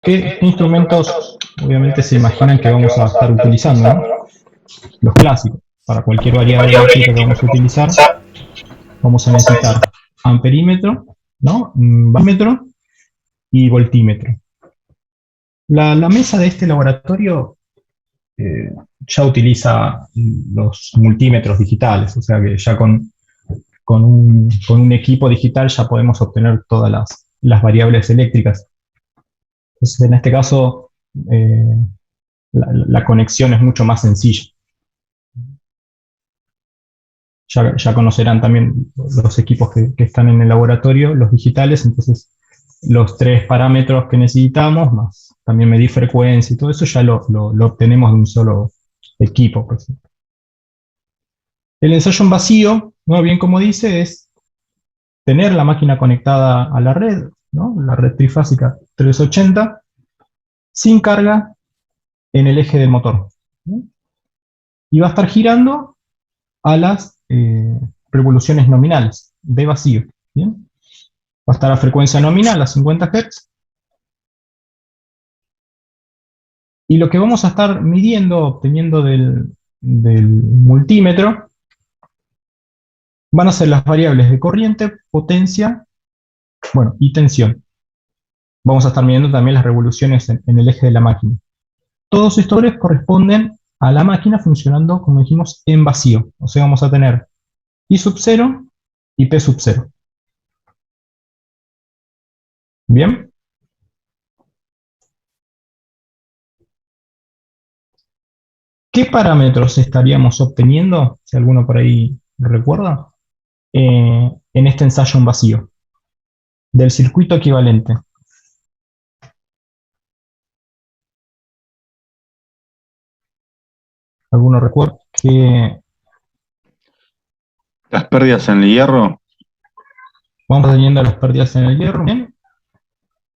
¿Qué instrumentos, obviamente, se imaginan que vamos a estar utilizando, ¿no? Los clásicos. Para cualquier variable eléctrica que vamos a utilizar, vamos a necesitar amperímetro, ¿no? Barímetro y voltímetro. La mesa de este laboratorio ya utiliza los multímetros digitales, o sea que ya con un equipo digital ya podemos obtener todas las variables eléctricas. Entonces, en este caso, la conexión es mucho más sencilla. Ya conocerán también los equipos que están en el laboratorio, los digitales, entonces los 3 parámetros que necesitamos, más también medir frecuencia y todo eso, ya lo obtenemos de un solo equipo. Pues. El ensayo en vacío, ¿no? Bien como dice, es tener la máquina conectada a la red, ¿no? La red trifásica 380, sin carga en el eje del motor, ¿no? Y va a estar girando a las revoluciones nominales de vacío. ¿Bien? Va a estar a frecuencia nominal a 50 Hz. Y lo que vamos a estar midiendo, obteniendo del multímetro, van a ser las variables de corriente, potencia, bueno, y tensión. Vamos a estar midiendo también las revoluciones en el eje de la máquina. Todos estos valores corresponden a la máquina funcionando, como dijimos, en vacío. O sea, vamos a tener I sub 0 y P sub 0. ¿Bien? ¿Qué parámetros estaríamos obteniendo, si alguno por ahí recuerda, en este ensayo en vacío del circuito equivalente? ¿Alguno recuerda que Las pérdidas en el hierro, vamos teniendo las pérdidas en el hierro? ¿Bien?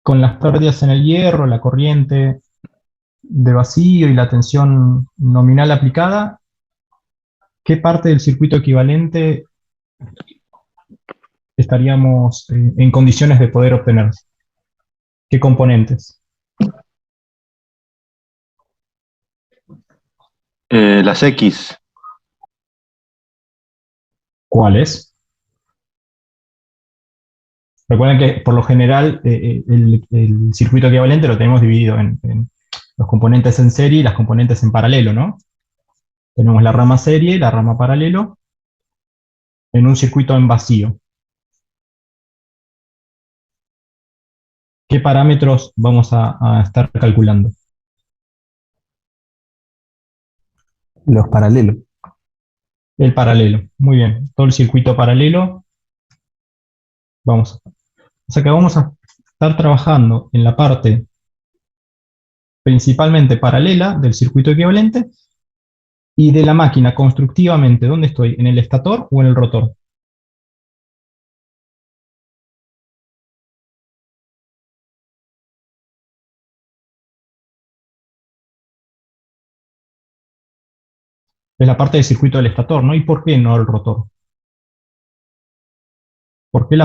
Con las pérdidas en el hierro, la corriente de vacío y la tensión nominal aplicada, ¿qué parte del circuito equivalente estaríamos en condiciones de poder obtener? ¿Qué componentes? las X, ¿Cuáles? Recuerden que por lo general el circuito equivalente lo tenemos dividido en los componentes en serie y las componentes en paralelo, ¿no? Tenemos la rama serie y la rama paralelo en un circuito en vacío. ¿Qué parámetros vamos a estar calculando? Los paralelos. El paralelo. Muy bien. Todo el circuito paralelo. O sea que vamos a estar trabajando en la parte principalmente paralela del circuito equivalente y de la máquina constructivamente. ¿Dónde estoy? ¿En el estator o en el rotor? Es la parte del circuito del estator, ¿no? ¿Y por qué no el rotor? ¿Por qué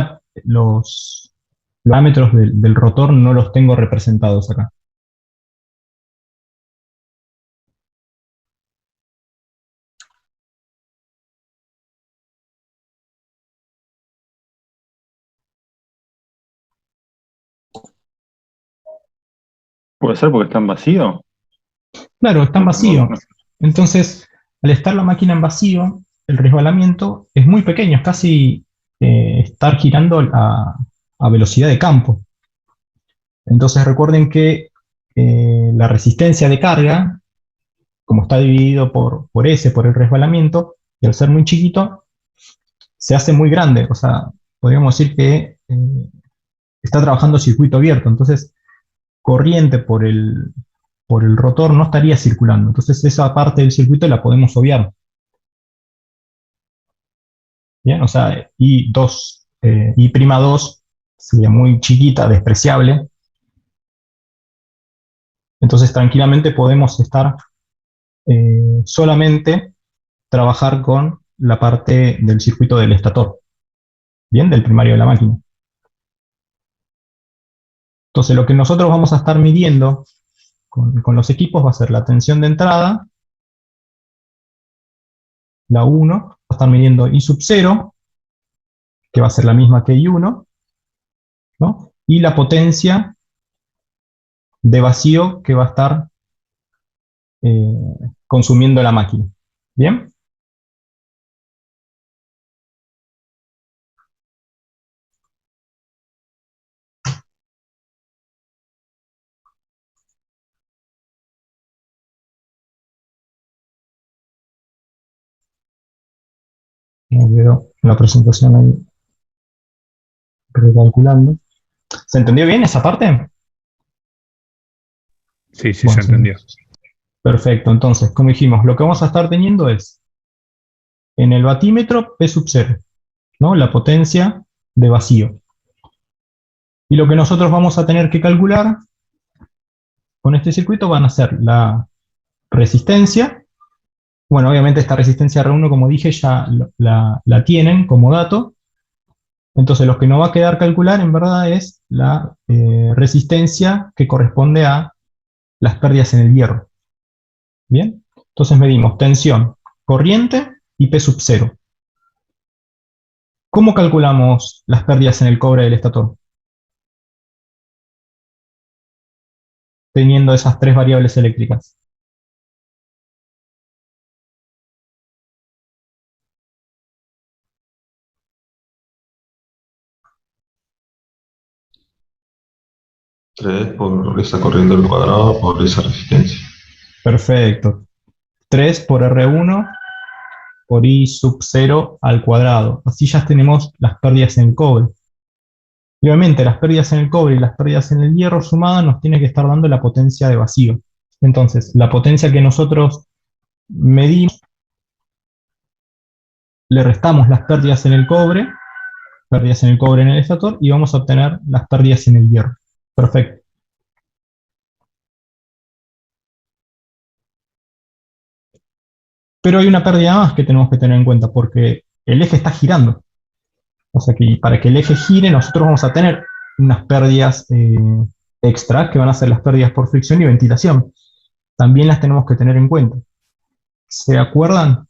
los parámetros del rotor no los tengo representados acá? puede ser porque está en vacío. Claro, está en vacío. Entonces, al estar la máquina en vacío, el resbalamiento es muy pequeño, es casi estar girando a velocidad de campo. Entonces recuerden que la resistencia de carga, como está dividido por S, por el resbalamiento, y al ser muy chiquito, se hace muy grande. O sea, podríamos decir que está trabajando circuito abierto. Entonces, corriente por el rotor no estaría circulando. Entonces, esa parte del circuito la podemos obviar. Bien, o sea, I2, I'2 sería muy chiquita, despreciable. Entonces, tranquilamente podemos estar solamente trabajar con la parte del circuito del estator, bien, del primario de la máquina. Entonces, lo que nosotros vamos a estar midiendo con los equipos va a ser la tensión de entrada, la 1, va a estar midiendo I sub 0, que va a ser la misma que I1, ¿no? Y la potencia de vacío que va a estar consumiendo la máquina. ¿Bien? Me quedó la presentación ahí recalculando. ¿Se entendió bien esa parte? Sí, sí, Bueno, se entendió. perfecto. Entonces, como dijimos, lo que vamos a estar teniendo es en el batímetro P sub 0, ¿no? La potencia de vacío. Y lo que nosotros vamos a tener que calcular con este circuito van a ser la resistencia. Bueno, obviamente esta resistencia R1, como dije, ya la tienen como dato. Entonces lo que nos va a quedar calcular en verdad es la resistencia que corresponde a las pérdidas en el hierro. ¿Bien? Entonces medimos tensión, corriente y P sub 0. ¿Cómo calculamos las pérdidas en el cobre del estator? Teniendo esas tres variables eléctricas. Tres por esa corriente al cuadrado por esa resistencia. Perfecto. 3 por R1 por I sub 0 al cuadrado. Así ya tenemos las pérdidas en el cobre. Y obviamente las pérdidas en el cobre y las pérdidas en el hierro sumadas nos tiene que estar dando la potencia de vacío. Entonces, la potencia que nosotros medimos, le restamos las pérdidas en el cobre en el estator, y vamos a obtener las pérdidas en el hierro. Perfecto. Pero hay una pérdida más que tenemos que tener en cuenta, porque el eje está girando. O sea que para que el eje gire, nosotros vamos a tener unas pérdidas extra, que van a ser las pérdidas por fricción y ventilación. También las tenemos que tener en cuenta. ¿Se acuerdan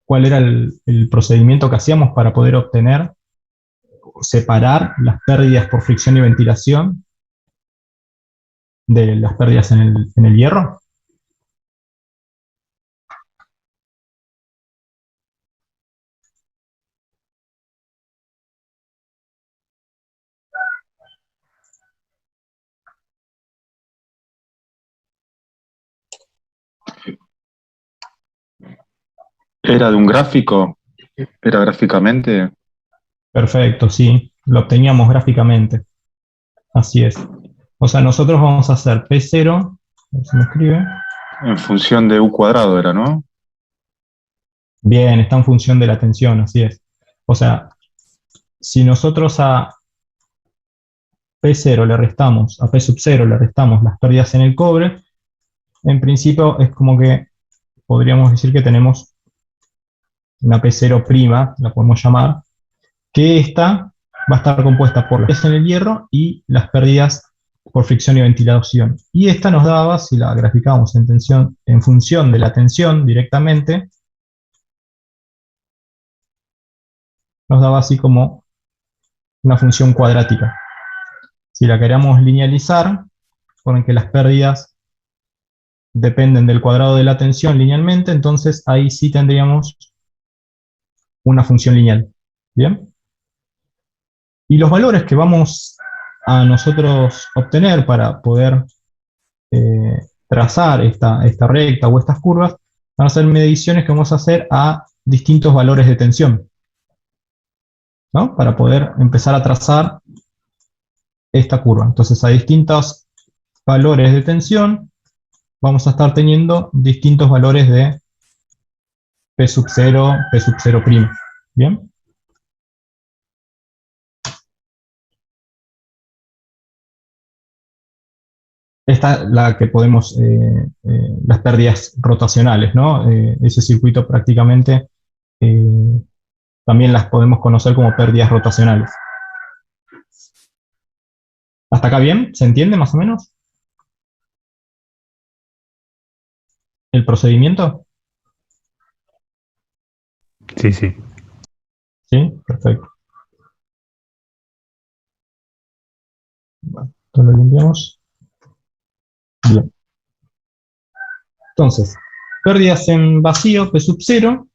cuál era el procedimiento que hacíamos para poder obtener, separar las pérdidas por fricción y ventilación de las pérdidas en el hierro? ¿Era de un gráfico? ¿Era gráficamente? Perfecto, sí, lo obteníamos gráficamente. Así es. O sea, nosotros vamos a hacer P0, a ver si me escribe. En función de U cuadrado era, ¿no? Bien, está en función de la tensión, así es. O sea, si nosotros a P0 le restamos, a P sub 0 le restamos las pérdidas en el cobre, en principio es como que podríamos decir que tenemos una P0 prima, la podemos llamar, que esta va a estar compuesta por las pérdidas en el hierro y las pérdidas por fricción y ventilación. Y esta nos daba, si la graficamos en tensión, en función de la tensión directamente, nos daba así como una función cuadrática. Si la queremos linealizar, con que las pérdidas dependen del cuadrado de la tensión linealmente, entonces ahí sí tendríamos una función lineal. ¿Bien? Y los valores que vamos a nosotros obtener para poder trazar esta recta o estas curvas van a ser mediciones que vamos a hacer a distintos valores de tensión, ¿no? Para poder empezar a trazar esta curva. Entonces, a distintos valores de tensión vamos a estar teniendo distintos valores de P sub 0, P sub 0'. ¿Bien? Esta es la que podemos, las pérdidas rotacionales, ¿no? Ese circuito prácticamente también las podemos conocer como pérdidas rotacionales. ¿Hasta acá bien? ¿Se entiende más o menos el procedimiento? Sí, sí. Sí, perfecto. Bueno, esto lo limpiamos. Bien. Entonces, pérdidas en vacío, P sub 0.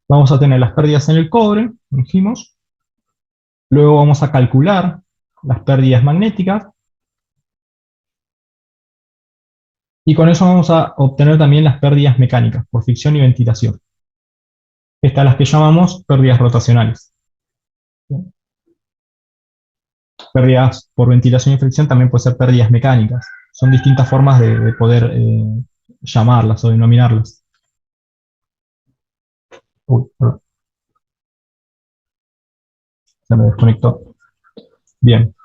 Vamos a tener las pérdidas en el cobre, dijimos. Luego vamos a calcular las pérdidas magnéticas. Y con eso vamos a obtener también las pérdidas mecánicas por fricción y ventilación. Estas las que llamamos pérdidas rotacionales. Pérdidas por ventilación y fricción también pueden ser pérdidas mecánicas. Son distintas formas de poder llamarlas o denominarlas. Uy, perdón, se me desconectó. Bien.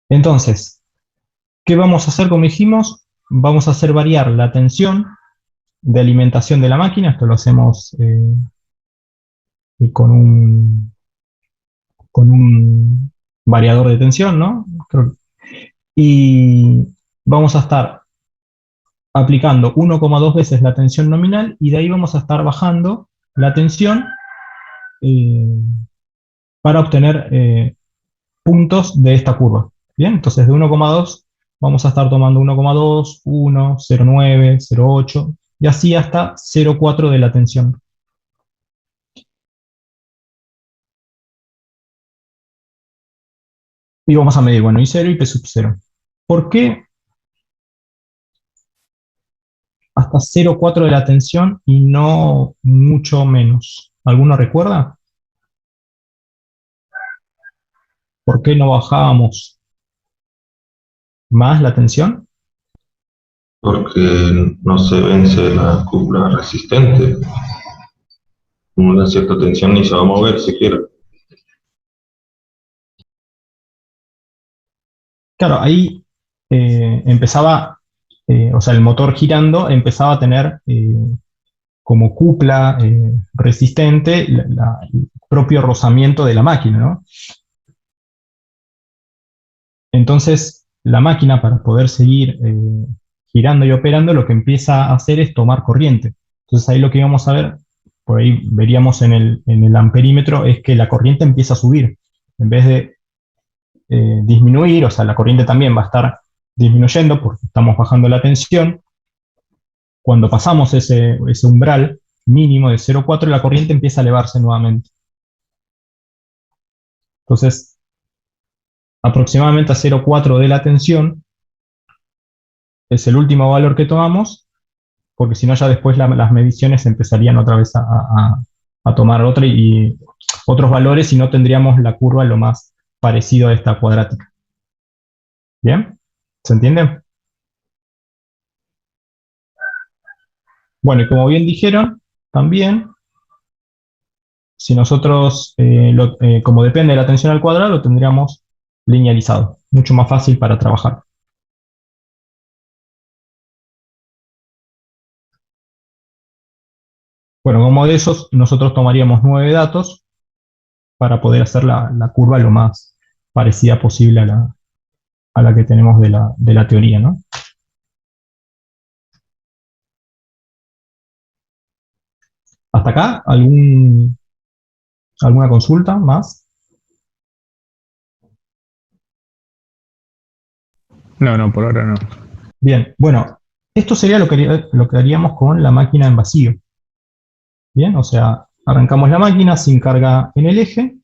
Entonces, ¿qué vamos a hacer? Como dijimos, vamos a hacer variar la tensión de alimentación de la máquina. Esto lo hacemos con un variador de tensión, ¿no? Y vamos a estar aplicando 1,2 veces la tensión nominal y de ahí vamos a estar bajando la tensión eh, para obtener puntos de esta curva. Bien, entonces de 1,2 vamos a estar tomando 1,2, 1, 0,9, 0,8 y así hasta 0,4 de la tensión. Y vamos a medir, bueno, I0 y P sub 0. ¿Por qué hasta 0,4 de la tensión y no mucho menos? ¿Alguno recuerda? ¿Por qué no bajábamos más la tensión? Porque no se vence la cúpula resistente. Una cierta tensión ni se va a mover siquiera. Claro, ahí empezaba, o sea, el motor girando empezaba a tener como cupla resistente el propio rozamiento de la máquina, ¿no? Entonces, la máquina, para poder seguir girando y operando, lo que empieza a hacer es tomar corriente. Entonces, ahí lo que íbamos a ver, por ahí veríamos en el amperímetro, es que la corriente empieza a subir. En vez de disminuir, o sea, la corriente también va a estar disminuyendo porque estamos bajando la tensión. Cuando pasamos ese umbral mínimo de 0,4, la corriente empieza a elevarse nuevamente. Entonces, aproximadamente a 0,4 de la tensión es el último valor que tomamos, porque si no ya después las mediciones empezarían otra vez a tomar otra y otros valores y no tendríamos la curva lo más parecido a esta cuadrática. ¿Bien? ¿Se entiende? Bueno, y como bien dijeron, también, si nosotros, como depende de la tensión al cuadrado, lo tendríamos linealizado, mucho más fácil para trabajar. Bueno, como de esos, nosotros tomaríamos 9 datos para poder hacer la curva lo más parecida posible a la que tenemos de la teoría, ¿no? ¿Hasta acá alguna consulta más? No, por ahora no. Bien, bueno, esto sería lo que haríamos con la máquina en vacío. Bien, o sea, arrancamos la máquina sin carga en el eje,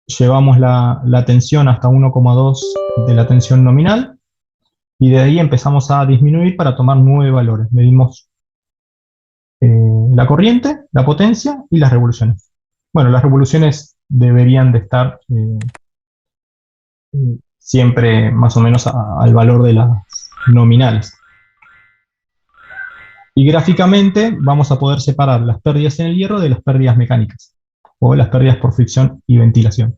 llevamos la tensión hasta 1,2 de la tensión nominal, y de ahí empezamos a disminuir para tomar 9 valores. Medimos la corriente, la potencia y las revoluciones. Bueno, las revoluciones deberían de estar siempre más o menos al valor de las nominales. Y gráficamente vamos a poder separar las pérdidas en el hierro de las pérdidas mecánicas, o las pérdidas por fricción y ventilación.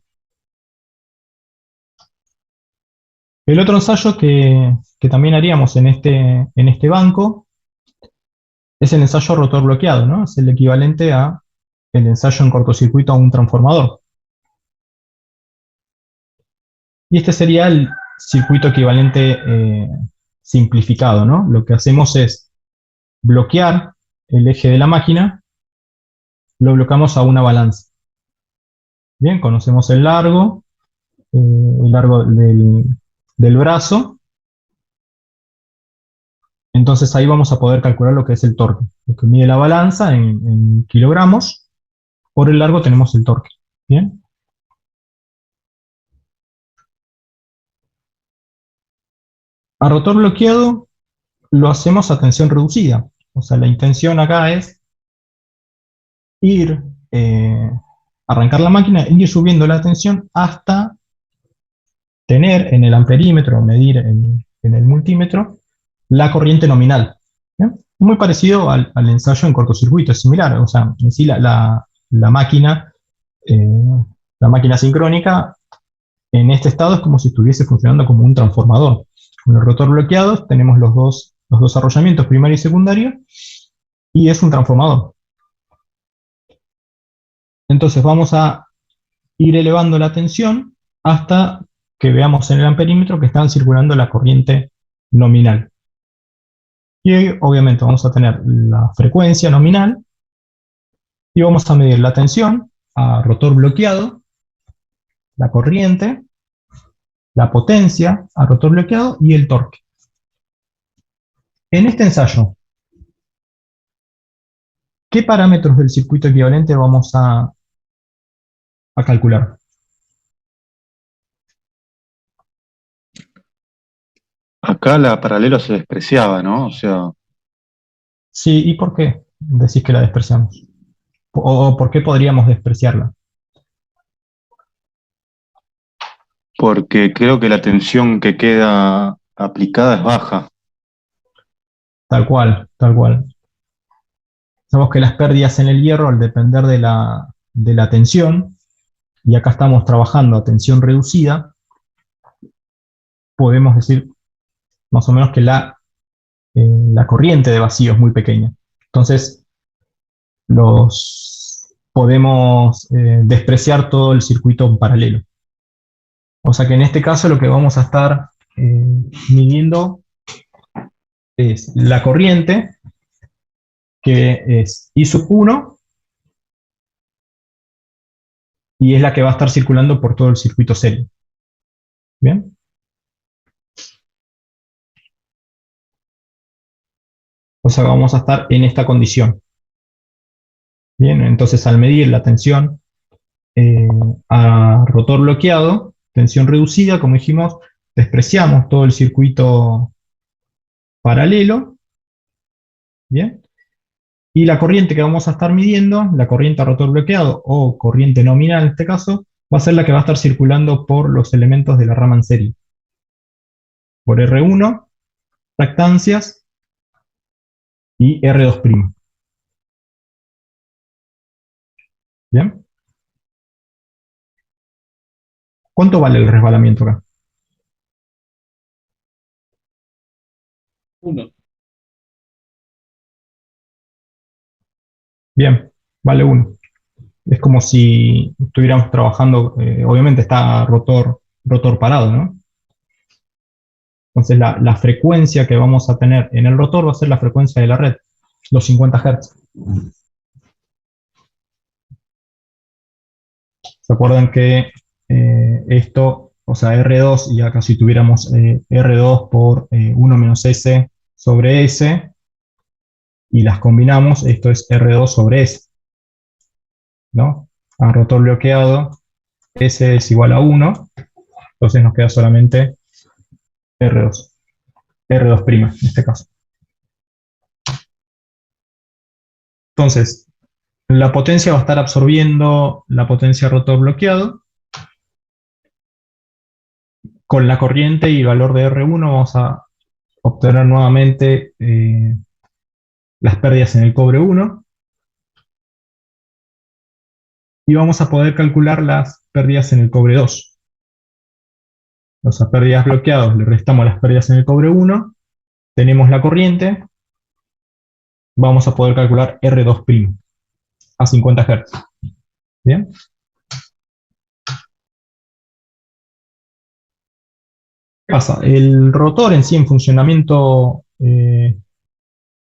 El otro ensayo que también haríamos en este banco es el ensayo rotor bloqueado, ¿no? Es el equivalente a el ensayo en cortocircuito a un transformador. Y este sería el circuito equivalente simplificado, ¿no? Lo que hacemos es bloquear el eje de la máquina, lo bloqueamos a una balanza. Bien, conocemos el largo del brazo. Entonces ahí vamos a poder calcular lo que es el torque. Lo que mide la balanza en kilogramos, por el largo tenemos el torque. Bien. A rotor bloqueado lo hacemos a tensión reducida. O sea, la intención acá es ir, arrancar la máquina, ir subiendo la tensión hasta tener en el amperímetro, medir en el multímetro, la corriente nominal. ¿Bien? Muy parecido al ensayo en cortocircuito, es similar. O sea, en sí la máquina, eh, la máquina sincrónica, en este estado es como si estuviese funcionando como un transformador. Con el rotor bloqueado tenemos los dos arrollamientos, primario y secundario, y es un transformador. Entonces vamos a ir elevando la tensión hasta que veamos en el amperímetro que están circulando la corriente nominal. Y obviamente vamos a tener la frecuencia nominal y vamos a medir la tensión a rotor bloqueado, la corriente, la potencia a rotor bloqueado y el torque. En este ensayo, ¿qué parámetros del circuito equivalente vamos a calcular? Acá la paralelo se despreciaba, ¿no? O sea, Sí, ¿y por qué decís que la despreciamos? ¿O por qué podríamos despreciarla? porque creo que la tensión que queda aplicada es baja. Tal cual, tal cual. Sabemos que las pérdidas en el hierro, al depender de la tensión, y acá estamos trabajando a tensión reducida, podemos decir más o menos que la corriente de vacío es muy pequeña. Entonces, podemos despreciar todo el circuito en paralelo. O sea que en este caso lo que vamos a estar midiendo es la corriente, que es I sub 1, y es la que va a estar circulando por todo el circuito serie. ¿Bien? O sea, vamos a estar en esta condición. Bien, entonces al medir la tensión a rotor bloqueado, tensión reducida, como dijimos, despreciamos todo el circuito paralelo. Bien. Y la corriente que vamos a estar midiendo, la corriente a rotor bloqueado o corriente nominal en este caso, va a ser la que va a estar circulando por los elementos de la rama en serie. Por R1, reactancias, y R2'. ¿Bien? ¿Cuánto vale el resbalamiento acá? 1. Bien, vale 1. Es como si estuviéramos trabajando, obviamente está rotor parado, ¿no? Entonces la frecuencia que vamos a tener en el rotor va a ser la frecuencia de la red, los 50 Hz. ¿Se acuerdan que esto, o sea, R2, y acá si tuviéramos R2 por 1 menos S sobre S, y las combinamos, esto es R2 sobre S, ¿no? A rotor bloqueado, S es igual a 1, entonces nos queda solamente R2, R2' en este caso. Entonces, la potencia va a estar absorbiendo la potencia rotor bloqueado. Con la corriente y valor de R1 vamos a obtener nuevamente las pérdidas en el cobre 1. Y vamos a poder calcular las pérdidas en el cobre 2. O sea, pérdidas bloqueados, le restamos las pérdidas en el cobre 1, tenemos la corriente, vamos a poder calcular R2' a 50 Hz. ¿Bien? ¿Qué pasa? El rotor en sí, en funcionamiento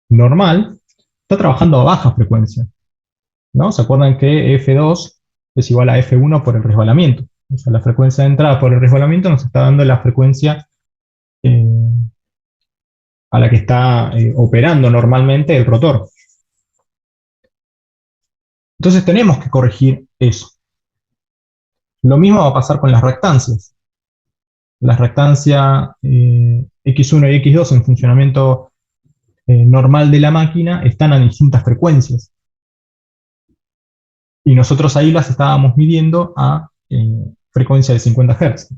normal, está trabajando a baja frecuencia, ¿no? ¿Se acuerdan que F2 es igual a F1 por el resbalamiento? O sea, la frecuencia de entrada por el resbalamiento nos está dando la frecuencia eh, a la que está operando normalmente el rotor. Entonces tenemos que corregir eso. Lo mismo va a pasar con las reactancias. Las reactancias X1 y X2 en funcionamiento normal de la máquina están a distintas frecuencias. Y nosotros ahí las estábamos midiendo a frecuencia de 50 Hz.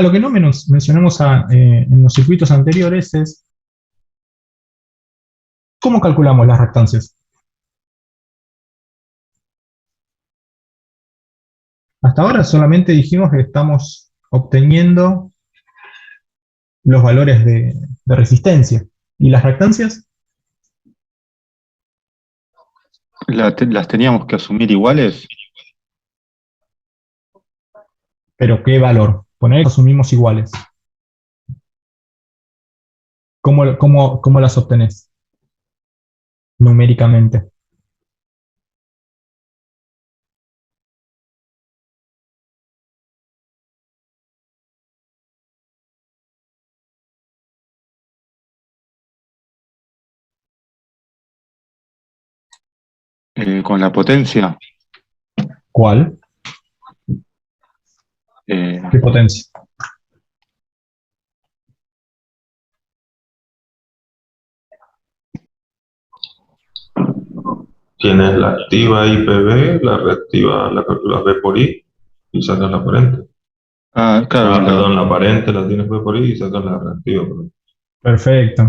Lo que no mencionamos en los circuitos anteriores es cómo calculamos las reactancias. Hasta ahora solamente dijimos que estamos obteniendo los valores de resistencia. ¿Y las reactancias? ¿Las teníamos que asumir iguales? ¿Pero qué valor? Poner asumimos iguales. ¿Cómo las obtenés? Numéricamente. Con la potencia. ¿Cuál? eh, ¿Qué potencia? Tienes la activa IPV, la reactiva la calculas B por I y sacas la aparente. claro, Perdón, la aparente la tienes B por I y sacas la reactiva por I. Perfecto.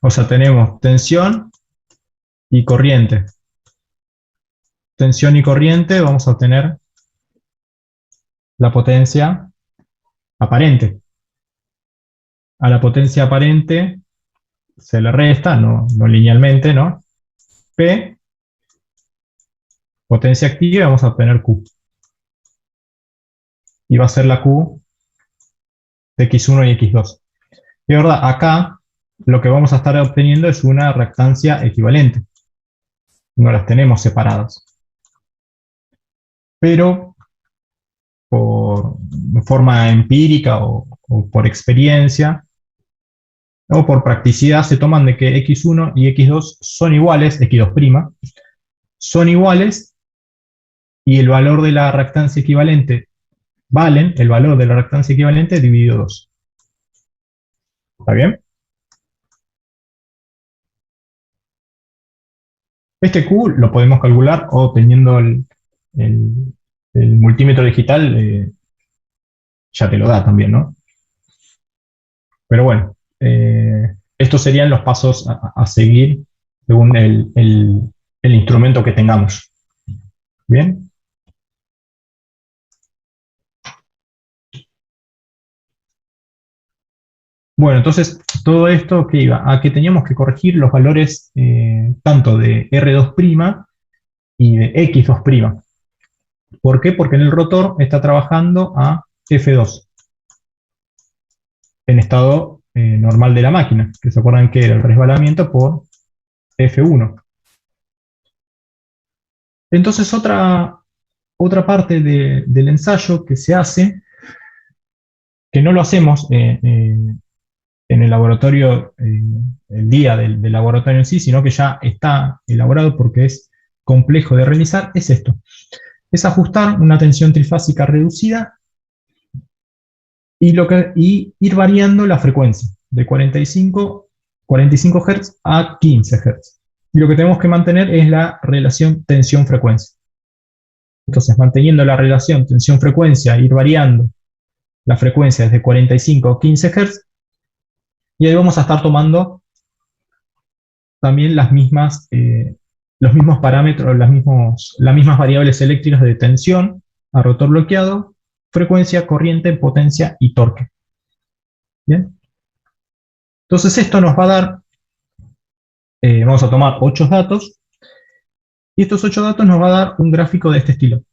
O sea, tenemos tensión y corriente. Tensión y corriente, vamos a obtener la potencia aparente. A la potencia aparente se le resta, no linealmente, ¿no? P, potencia activa, y vamos a obtener Q. Y va a ser la Q de X1 y X2. Y verdad, acá lo que vamos a estar obteniendo es una reactancia equivalente. No las tenemos separadas. Pero por forma empírica o por experiencia o por practicidad se toman de que X1 y X2 son iguales, X2' son iguales y el valor de la reactancia equivalente valen el valor de la reactancia equivalente dividido 2. ¿Está bien? Este Q lo podemos calcular o teniendo el multímetro digital, ya te lo da también, ¿no? Pero bueno, estos serían los pasos a seguir según el instrumento que tengamos. ¿Bien? Bueno, entonces, todo esto que iba a que teníamos que corregir los valores tanto de R2' y de X2'. ¿Por qué? Porque en el rotor está trabajando a F2, en estado normal de la máquina, que se acuerdan que era el resbalamiento por F1. Entonces, otra parte del ensayo que se hace, que no lo hacemos en el laboratorio, el día del laboratorio en sí, sino que ya está elaborado porque es complejo de realizar, es esto. Es ajustar una tensión trifásica reducida y ir variando la frecuencia de 45 Hz a 15 Hz. Y lo que tenemos que mantener es la relación tensión-frecuencia. Entonces, manteniendo la relación tensión-frecuencia, ir variando la frecuencia desde 45 a 15 Hz, y ahí vamos a estar tomando también los mismos parámetros, las mismas variables eléctricas de tensión a rotor bloqueado frecuencia, corriente, potencia y torque. ¿Bien? Entonces esto nos va a dar, vamos a tomar 8 datos, y estos 8 datos nos va a dar un gráfico de este estilo,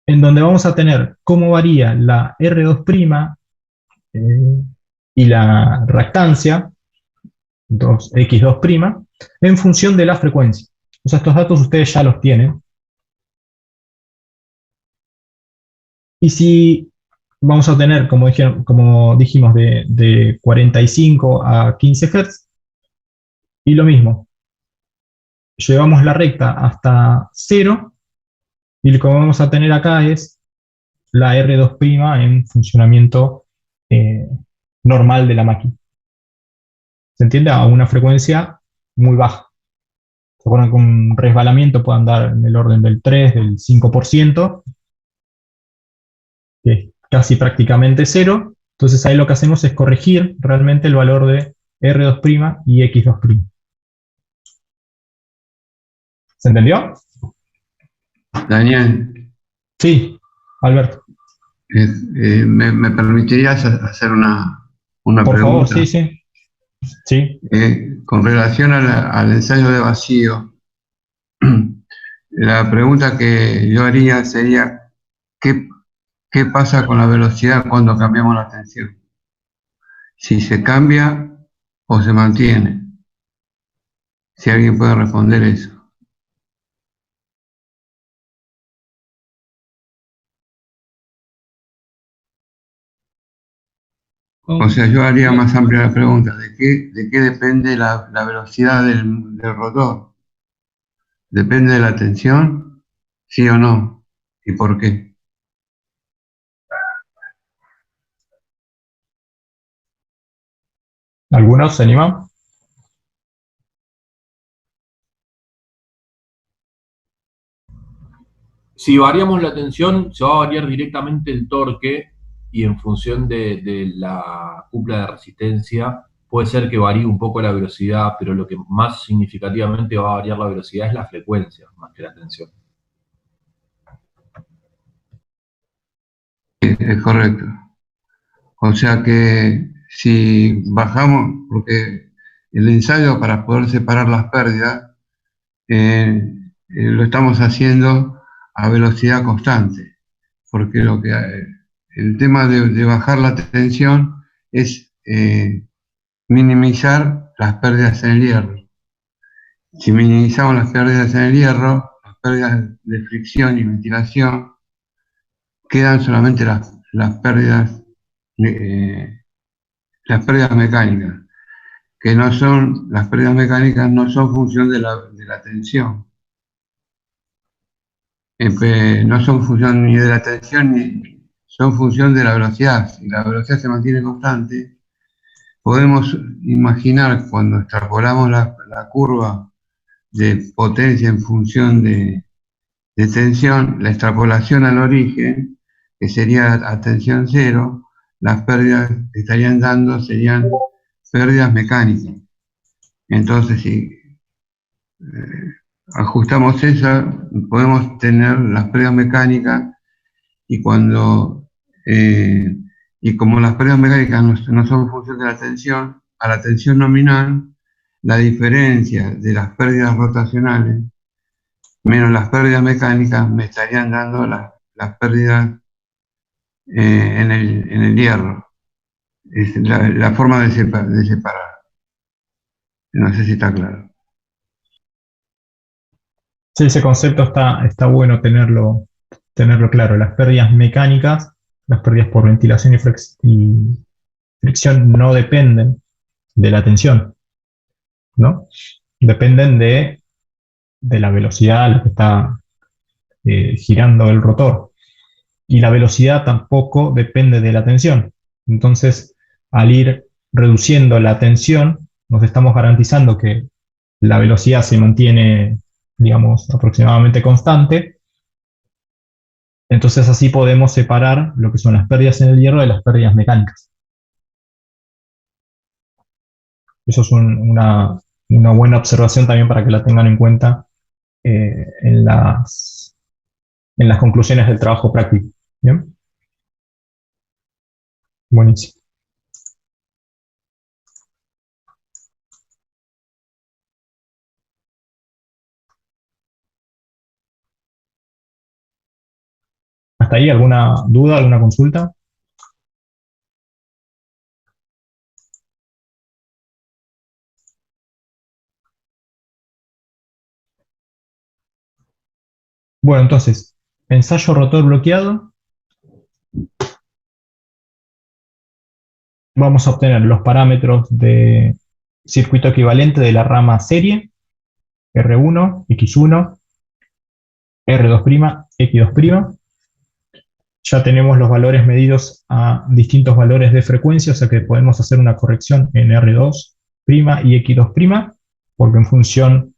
en donde vamos a tener cómo varía la R2' y la reactancia, 2x2', en función de la frecuencia. O sea, estos datos ustedes ya los tienen. Y si vamos a tener, como dijimos, de 45 a 15 Hz, y lo mismo, llevamos la recta hasta 0, y lo que vamos a tener acá es la R2' en funcionamiento normal de la máquina. ¿Se entiende? A una frecuencia muy baja. ¿Se acuerdan que un resbalamiento puede andar en el orden del 3, del 5%? Que es casi prácticamente 0. Entonces ahí lo que hacemos es corregir realmente el valor de R2' y X2'. ¿Se entendió? Daniel, Sí, Alberto. ¿me permitirías hacer una Por favor, pregunta? sí, sí. Sí. Con relación al ensayo de vacío, la pregunta que yo haría sería, ¿qué pasa con la velocidad cuando cambiamos la tensión? Si se cambia o se mantiene. Si alguien puede responder eso. O sea, yo haría más amplia la pregunta, ¿de qué depende la velocidad del rotor? ¿Depende de la tensión? ¿Sí o no? ¿Y por qué? ¿Algunos se animan? Si variamos la tensión, se va a variar directamente el torque y en función de la cupla de resistencia puede ser que varíe un poco la velocidad, pero lo que más significativamente va a variar la velocidad es la frecuencia, más que la tensión. Es correcto. O sea que si bajamos, porque el ensayo para poder separar las pérdidas lo estamos haciendo a velocidad constante, porque el tema de bajar la tensión es minimizar las pérdidas en el hierro. Si minimizamos las pérdidas en el hierro, las pérdidas de fricción y ventilación, quedan solamente las pérdidas mecánicas, que no son, las pérdidas mecánicas no son función de la tensión. No son función ni de la tensión ni son función de la velocidad. Si la velocidad se mantiene constante, podemos imaginar cuando extrapolamos la curva de potencia en función de tensión, la extrapolación al origen, que sería a tensión cero, las pérdidas que estarían dando serían pérdidas mecánicas. Entonces, si ajustamos eso, podemos tener las pérdidas mecánicas y y como las pérdidas mecánicas no son función de la tensión, a la tensión nominal, la diferencia de las pérdidas rotacionales menos las pérdidas mecánicas me estarían dando las pérdidas en el hierro. Es la forma de separar. No sé si está claro. Sí, ese concepto está bueno tenerlo claro. Las pérdidas mecánicas, las pérdidas por ventilación y fricción no dependen de la tensión, ¿no? Dependen de la velocidad a la que está girando el rotor. Y la velocidad tampoco depende de la tensión. Entonces, al ir reduciendo la tensión, nos estamos garantizando que la velocidad se mantiene, digamos, aproximadamente constante. Entonces así podemos separar lo que son las pérdidas en el hierro de las pérdidas mecánicas. Eso es una buena observación también para que la tengan en cuenta en en las conclusiones del trabajo práctico. ¿Bien? Buenísimo. ¿Hasta ahí alguna duda, alguna consulta? Bueno, entonces, ensayo rotor bloqueado. Vamos a obtener los parámetros de circuito equivalente de la rama serie, R1, X1, R2', X2'. Ya tenemos los valores medidos a distintos valores de frecuencia, o sea que podemos hacer una corrección en R2' y X2', porque en función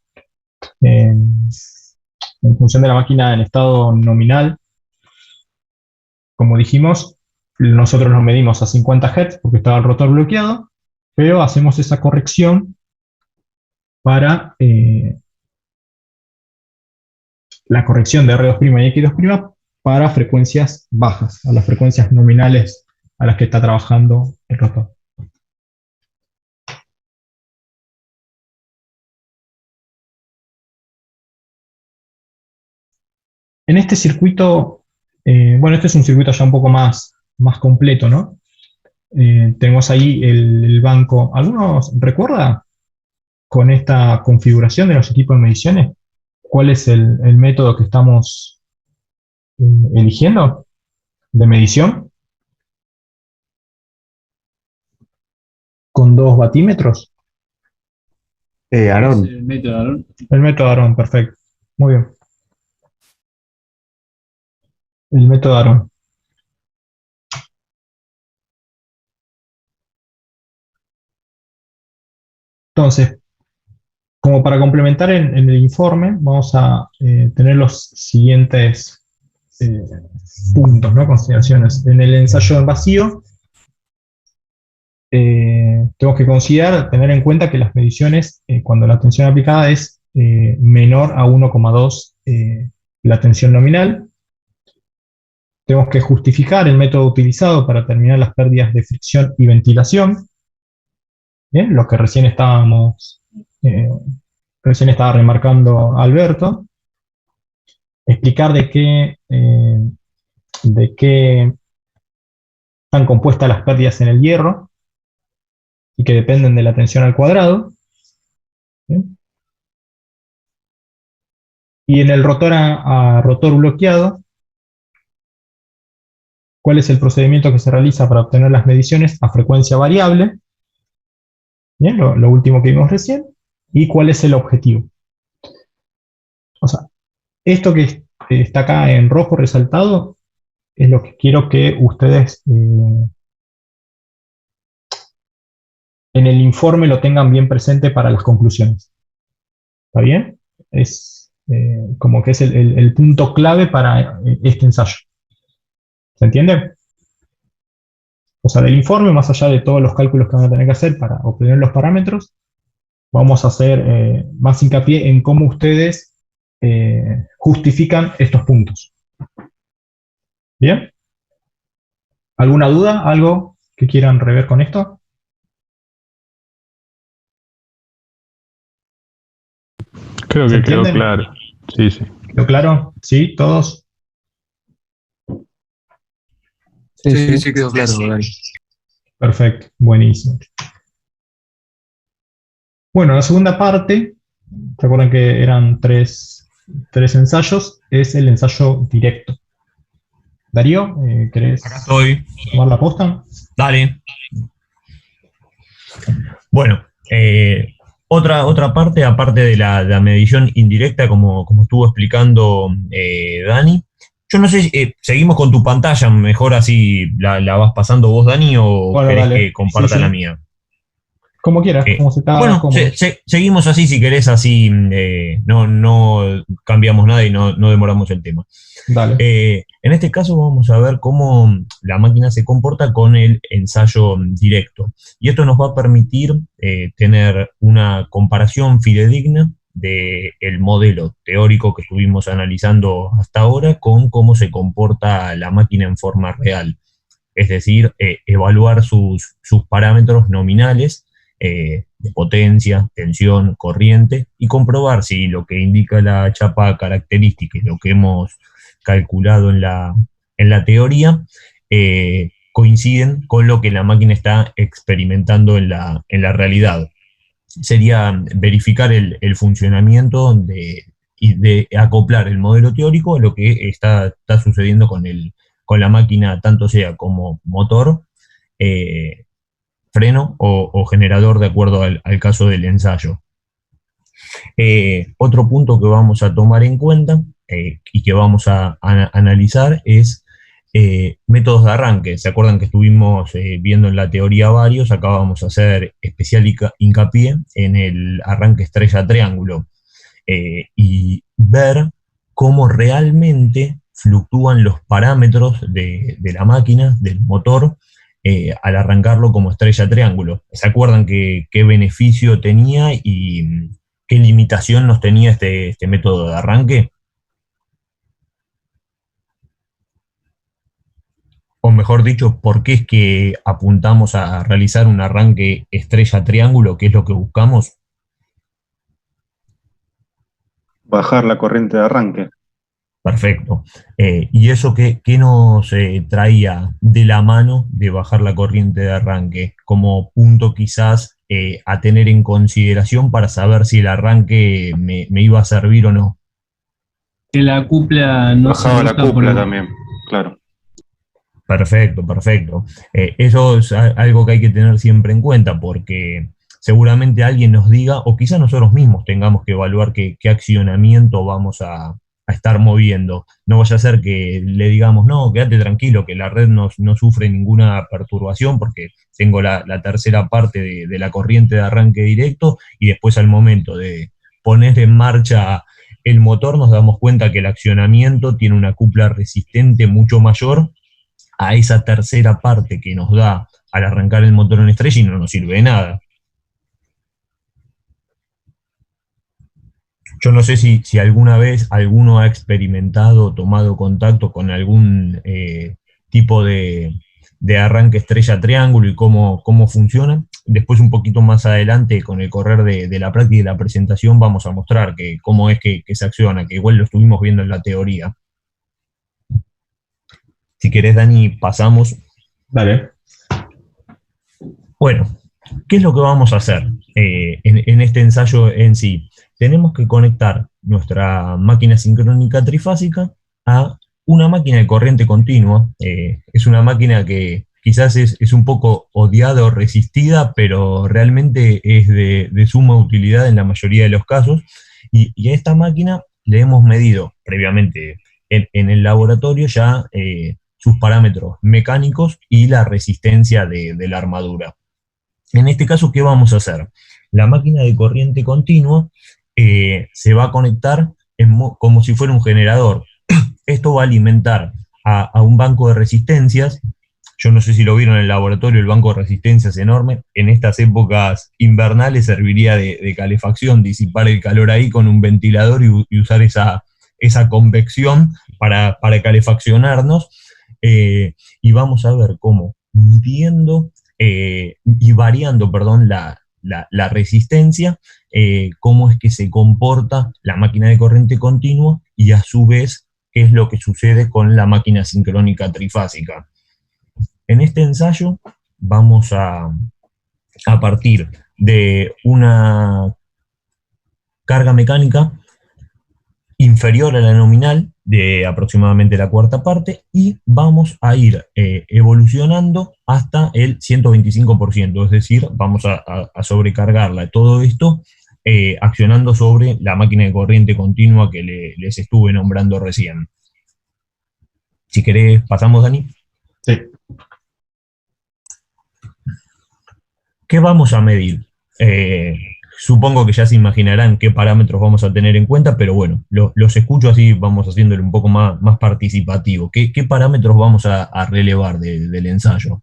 de la máquina en estado nominal, como dijimos, nosotros nos medimos a 50 Hz porque estaba el rotor bloqueado, pero hacemos esa corrección para la corrección de R2' y X2' para frecuencias bajas, a las frecuencias nominales a las que está trabajando el rotor. En este circuito, bueno, este es un circuito ya un poco más completo, ¿no? Tenemos ahí el banco. ¿Algunos recuerda con esta configuración de los equipos de mediciones cuál es el método que estamos eligiendo de medición? Con 2 batímetros. Aarón. El método Aarón. El método Aarón, perfecto. Muy bien. El método Aarón. Entonces, como para complementar en el informe, vamos a tener los siguientes puntos, ¿no? Consideraciones. En el ensayo en vacío, tenemos que considerar, tener en cuenta que las mediciones, cuando la tensión aplicada es menor a 1,2 la tensión nominal. Tenemos que justificar el método utilizado para determinar las pérdidas de fricción y ventilación. Bien, lo que recién estaba remarcando Alberto. Explicar de qué están compuestas las pérdidas en el hierro y que dependen de la tensión al cuadrado. ¿Bien? Y en el rotor a rotor bloqueado, ¿cuál es el procedimiento que se realiza para obtener las mediciones a frecuencia variable? Bien, lo último que vimos recién. ¿Y cuál es el objetivo? O sea, esto que está acá en rojo resaltado es lo que quiero que ustedes en el informe lo tengan bien presente para las conclusiones. ¿Está bien? Es como que es el punto clave para este ensayo. ¿Se entiende? O sea, del informe, más allá de todos los cálculos que van a tener que hacer para obtener los parámetros, vamos a hacer más hincapié en cómo ustedes justifican estos puntos. ¿Bien? ¿Alguna duda? ¿Algo que quieran rever con esto? Creo que quedó claro. Sí, sí. ¿Quedó claro? ¿Sí? ¿Todos? Sí, quedó claro, Dani. Perfecto, buenísimo. Bueno, la segunda parte, recuerden que eran tres ensayos, es el ensayo directo. Darío, ¿querés Acá estoy. tomar la posta? Dale. Bueno, otra parte, aparte de la medición indirecta, como estuvo explicando Dani. Yo no sé, seguimos con tu pantalla, mejor así la vas pasando vos, Dani, o bueno, querés dale. que comparta Sí, sí. la mía. Como quieras, como se está Bueno, cómodo. seguimos así, si querés, así no cambiamos nada y no demoramos el tema. Dale. En este caso vamos a ver cómo la máquina se comporta con el ensayo directo. Y esto nos va a permitir tener una comparación fidedigna del modelo teórico que estuvimos analizando hasta ahora con cómo se comporta la máquina en forma real. Es decir, evaluar sus parámetros nominales de potencia, tensión, corriente, y comprobar si lo que indica la chapa característica y lo que hemos calculado en la teoría coinciden con lo que la máquina está experimentando en la realidad. Sería verificar el funcionamiento y de acoplar el modelo teórico a lo que está sucediendo con la máquina, tanto sea como motor, freno o generador, de acuerdo al caso del ensayo. Otro punto que vamos a tomar en cuenta y que vamos a analizar es métodos de arranque. ¿Se acuerdan que estuvimos viendo en la teoría varios? Acá vamos a hacer especial hincapié en el arranque estrella-triángulo y ver cómo realmente fluctúan los parámetros de la máquina, del motor, al arrancarlo como estrella-triángulo. ¿Se acuerdan qué beneficio tenía y qué limitación nos tenía este método de arranque? O mejor dicho, ¿por qué es que apuntamos a realizar un arranque estrella-triángulo? ¿Qué es lo que buscamos? Bajar la corriente de arranque. Perfecto. ¿Y eso qué nos traía de la mano de bajar la corriente de arranque? Como punto quizás a tener en consideración para saber si el arranque me iba a servir o no. Que la cupla no se Bajaba la ajusta cupla también, claro. Perfecto, perfecto. Eso es algo que hay que tener siempre en cuenta porque seguramente alguien nos diga, o quizás nosotros mismos tengamos que evaluar qué accionamiento vamos a estar moviendo. No vaya a ser que le digamos, no, quédate tranquilo, que la red no sufre ninguna perturbación porque tengo la tercera parte de la corriente de arranque directo, y después al momento de poner en marcha el motor nos damos cuenta que el accionamiento tiene una cupla resistente mucho mayor a esa tercera parte que nos da al arrancar el motor en estrella y no nos sirve de nada. Yo no sé si alguna vez alguno ha experimentado o tomado contacto con algún tipo de arranque estrella-triángulo y cómo funciona. Después, un poquito más adelante, con el correr de la práctica y de la presentación, vamos a mostrar cómo es que se acciona, que igual lo estuvimos viendo en la teoría. Si querés, Dani, pasamos. Dale. Bueno, ¿qué es lo que vamos a hacer en este ensayo en sí? Tenemos que conectar nuestra máquina sincrónica trifásica a una máquina de corriente continua. Es una máquina que quizás es un poco odiada o resistida, pero realmente es de suma utilidad en la mayoría de los casos. Y a esta máquina le hemos medido previamente en el laboratorio ya sus parámetros mecánicos y la resistencia de la armadura. En este caso, ¿qué vamos a hacer? La máquina de corriente continua se va a conectar como si fuera un generador. Esto va a alimentar a un banco de resistencias. Yo no sé si lo vieron en el laboratorio, el banco de resistencias es enorme. En estas épocas invernales serviría de calefacción, disipar el calor ahí con un ventilador y usar esa convección para calefaccionarnos. Y vamos a ver cómo midiendo y variando, perdón, la resistencia, cómo es que se comporta la máquina de corriente continua y a su vez qué es lo que sucede con la máquina sincrónica trifásica. En este ensayo vamos a partir de una carga mecánica inferior a la nominal de aproximadamente la cuarta parte y vamos a ir evolucionando hasta el 125%, es decir, vamos a sobrecargarla. Todo esto accionando sobre la máquina de corriente continua que les estuve nombrando recién. Si querés, pasamos, Dani. Sí. ¿Qué vamos a medir? Supongo que ya se imaginarán qué parámetros vamos a tener en cuenta, pero bueno, los escucho así, vamos haciéndolo un poco más participativo. ¿Qué parámetros vamos a relevar del ensayo?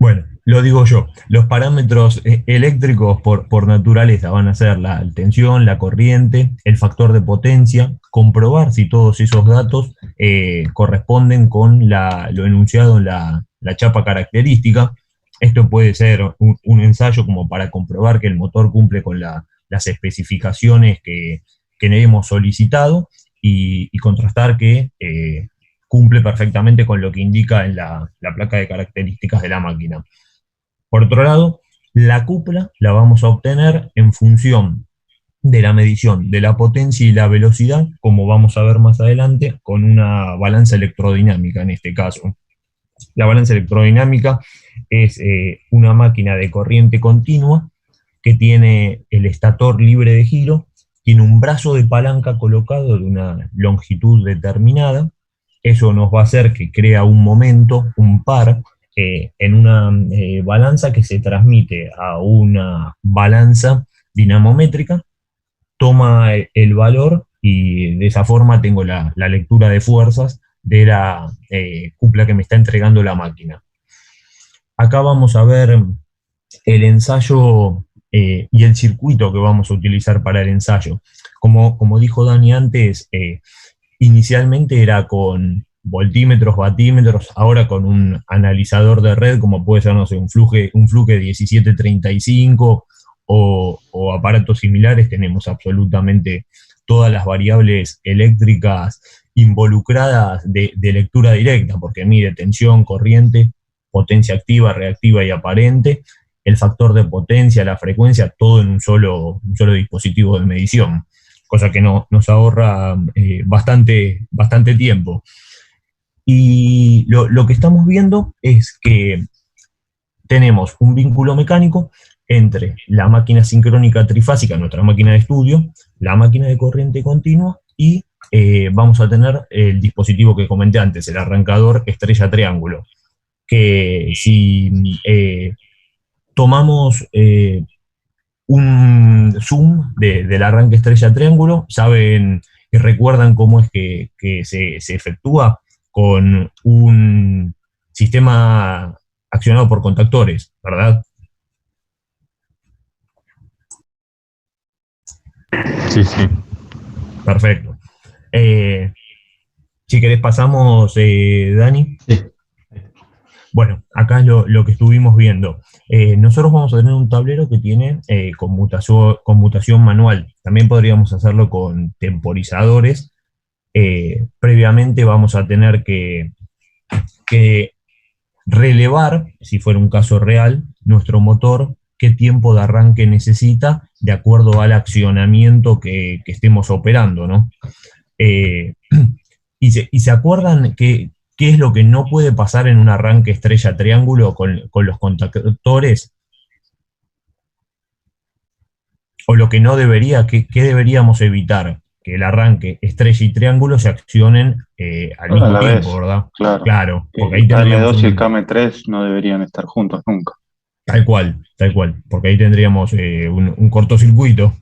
Bueno, lo digo yo, los parámetros eléctricos por naturaleza van a ser la tensión, la corriente, el factor de potencia, comprobar si todos esos datos corresponden con lo enunciado en la chapa característica. Esto puede ser un ensayo como para comprobar que el motor cumple con las especificaciones que hemos solicitado y contrastar que cumple perfectamente con lo que indica en la placa de características de la máquina. Por otro lado, la cupla la vamos a obtener en función de la medición de la potencia y la velocidad, como vamos a ver más adelante, con una balanza electrodinámica en este caso. La balanza electrodinámica es una máquina de corriente continua que tiene el estator libre de giro, tiene un brazo de palanca colocado de una longitud determinada. Eso nos va a hacer que crea un momento, un par, en una balanza que se transmite a una balanza dinamométrica, toma el valor y de esa forma tengo la lectura de fuerzas de la cupla que me está entregando la máquina. Acá vamos a ver el ensayo y el circuito que vamos a utilizar para el ensayo. Como dijo Dani antes, inicialmente era con voltímetros, batímetros, ahora con un analizador de red, como puede ser, no sé, un Fluke 1735 o aparatos similares. Tenemos absolutamente todas las variables eléctricas involucradas de lectura directa, porque mide tensión, corriente, potencia activa, reactiva y aparente, el factor de potencia, la frecuencia, todo en un solo dispositivo de medición, cosa que nos ahorra bastante tiempo. Y lo que estamos viendo es que tenemos un vínculo mecánico entre la máquina sincrónica trifásica, nuestra máquina de estudio, la máquina de corriente continua y vamos a tener el dispositivo que comenté antes, el arrancador estrella triángulo, que si tomamos un zoom del arranque estrella triángulo, saben y recuerdan cómo es que se efectúa con un sistema accionado por contactores, ¿verdad? Sí, sí. Perfecto. Si querés pasamos, Dani. Sí. Bueno, acá es lo que estuvimos viendo. Nosotros vamos a tener un tablero que tiene conmutación manual. También podríamos hacerlo con temporizadores. Previamente vamos a tener que relevar, si fuera un caso real, nuestro motor, qué tiempo de arranque necesita de acuerdo al accionamiento que estemos operando, ¿no? Y se acuerdan qué es lo que no puede pasar en un arranque estrella triángulo con los contactores, o lo que no debería, qué deberíamos evitar, que el arranque estrella y triángulo se accionen al mismo tiempo, vez, ¿verdad? Claro. Porque ahí el tendríamos KM2 y el KM3 no deberían estar juntos nunca. Tal cual, porque ahí tendríamos un cortocircuito.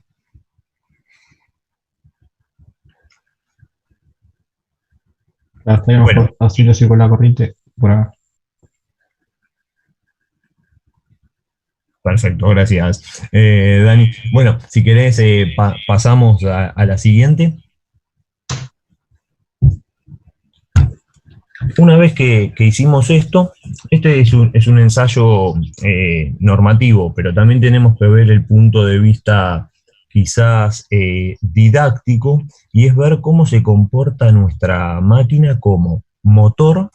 Claro, estaríamos haciendo así con la corriente por acá. Perfecto, gracias, Dani. Bueno, si querés pasamos a la siguiente. Una vez que hicimos esto, este es un ensayo normativo, pero también tenemos que ver el punto de vista quizás didáctico, y es ver cómo se comporta nuestra máquina como motor,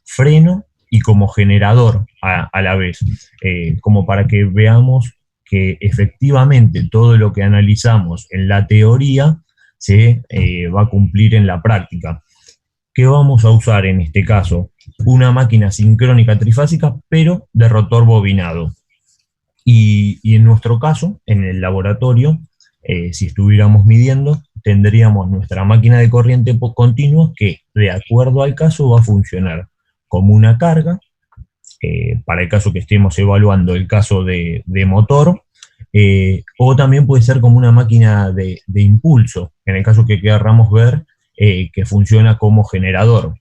freno y como generador a la vez, como para que veamos que efectivamente todo lo que analizamos en la teoría se va a cumplir en la práctica. ¿Qué vamos a usar en este caso? Una máquina sincrónica trifásica, pero de rotor bobinado. Y en nuestro caso, en el laboratorio, si estuviéramos midiendo, tendríamos nuestra máquina de corriente continua que, de acuerdo al caso, va a funcionar como una carga, para el caso que estemos evaluando el caso de motor, o también puede ser como una máquina de impulso, en el caso que queramos ver que funciona como generador.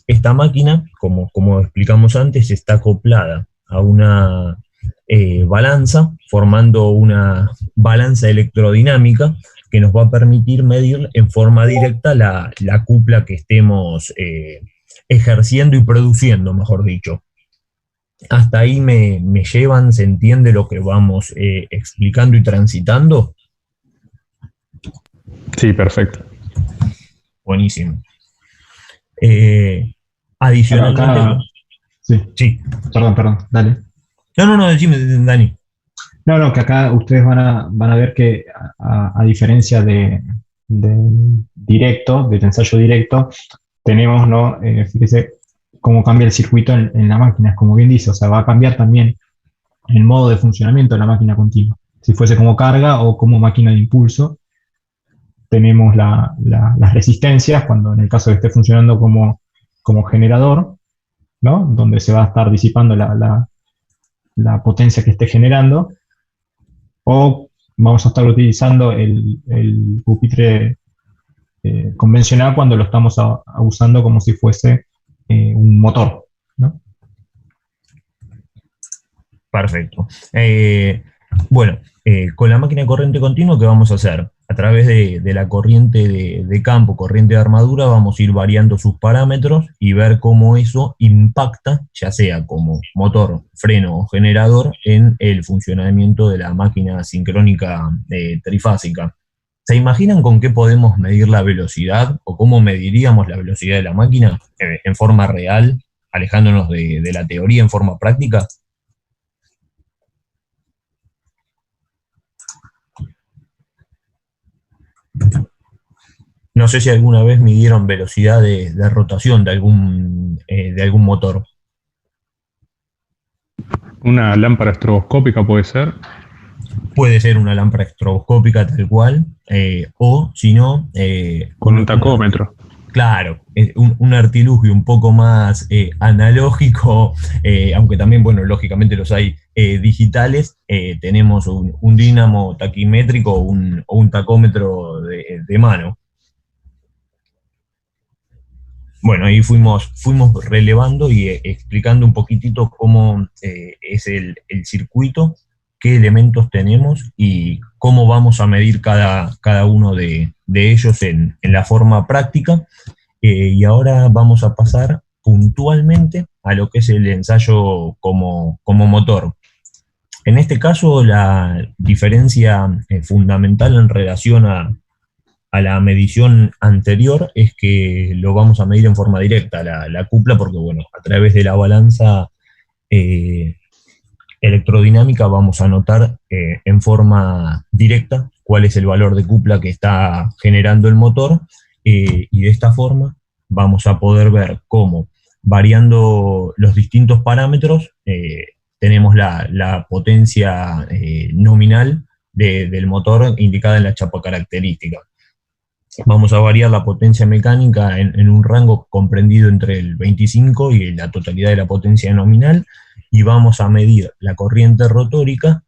Esta máquina, como explicamos antes, está acoplada a una balanza, formando una balanza electrodinámica que nos va a permitir medir en forma directa la cupla que estemos ejerciendo y produciendo, mejor dicho. Hasta ahí me llevan, ¿se entiende lo que vamos explicando y transitando? Sí, perfecto. Buenísimo. Adicionalmente... Acá, sí. Perdón, dale. No, decime, Dani. No, que acá ustedes van a ver que a diferencia del ensayo directo, tenemos, ¿no? Fíjese cómo cambia el circuito en la máquina, como bien dice, o sea, va a cambiar también el modo de funcionamiento de la máquina continua. Si fuese como carga o como máquina de impulso, tenemos las resistencias, cuando en el caso de que esté funcionando como generador, ¿no? Donde se va a estar disipando la potencia que esté generando, o vamos a estar utilizando el pupitre convencional cuando lo estamos usando como si fuese un motor, ¿no? Perfecto. Bueno, con la máquina de corriente continua, ¿qué vamos a hacer? A través de la corriente de campo, corriente de armadura, vamos a ir variando sus parámetros y ver cómo eso impacta, ya sea como motor, freno o generador, en el funcionamiento de la máquina sincrónica trifásica. ¿Se imaginan con qué podemos medir la velocidad o cómo mediríamos la velocidad de la máquina en forma real, alejándonos de la teoría en forma práctica? No sé si alguna vez midieron velocidad de rotación de algún motor. ¿Una lámpara estroboscópica puede ser? Puede ser una lámpara estroboscópica tal cual, o si no... con un tacómetro. Claro, un artilugio un poco más analógico, aunque también, bueno, lógicamente los hay digitales. Tenemos un dínamo taquimétrico o un tacómetro de mano. Bueno, ahí fuimos relevando y explicando un poquitito cómo es el circuito, qué elementos tenemos y cómo vamos a medir cada uno de ellos en la forma práctica. Y ahora vamos a pasar puntualmente a lo que es el ensayo como motor. En este caso, la diferencia fundamental en relación a la medición anterior es que lo vamos a medir en forma directa, la cupla, porque bueno, a través de la balanza electrodinámica vamos a notar en forma directa cuál es el valor de cupla que está generando el motor, y de esta forma vamos a poder ver cómo, variando los distintos parámetros, tenemos la potencia nominal del motor indicada en la chapa característica. Vamos a variar la potencia mecánica en un rango comprendido entre el 25 y la totalidad de la potencia nominal, y vamos a medir la corriente rotórica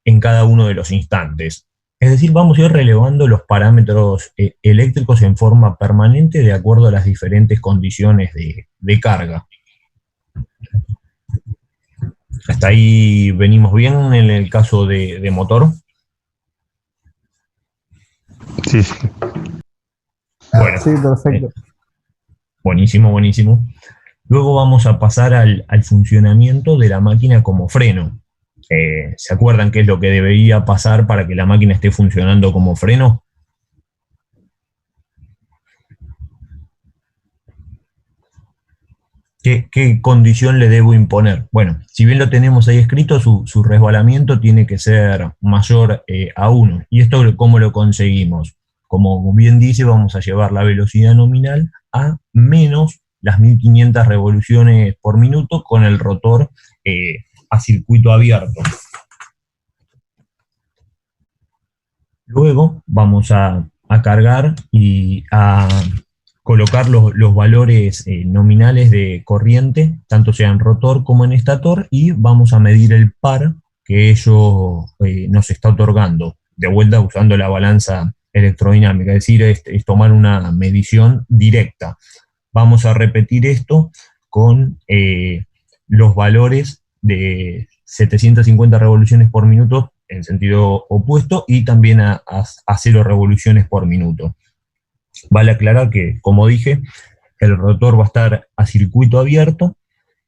en cada uno de los instantes. Es decir, vamos a ir relevando los parámetros eléctricos en forma permanente de acuerdo a las diferentes condiciones de carga. Hasta ahí venimos bien en el caso de motor. Sí. Bueno, sí, perfecto. Buenísimo. Luego vamos a pasar al funcionamiento de la máquina como freno. ¿Se acuerdan qué es lo que debería pasar para que la máquina esté funcionando como freno? ¿Qué condición le debo imponer? Bueno, si bien lo tenemos ahí escrito, su resbalamiento tiene que ser mayor a 1. ¿Y esto cómo lo conseguimos? Como bien dice, vamos a llevar la velocidad nominal a menos las 1500 revoluciones por minuto con el rotor a circuito abierto. Luego vamos a cargar y a colocar los valores nominales de corriente, tanto sea en rotor como en estator, y vamos a medir el par que ello nos está otorgando, de vuelta usando la balanza electrodinámica, es decir, es tomar una medición directa. Vamos a repetir esto con los valores de 750 revoluciones por minuto en sentido opuesto y también a 0 revoluciones por minuto. Vale aclarar que, como dije, el rotor va a estar a circuito abierto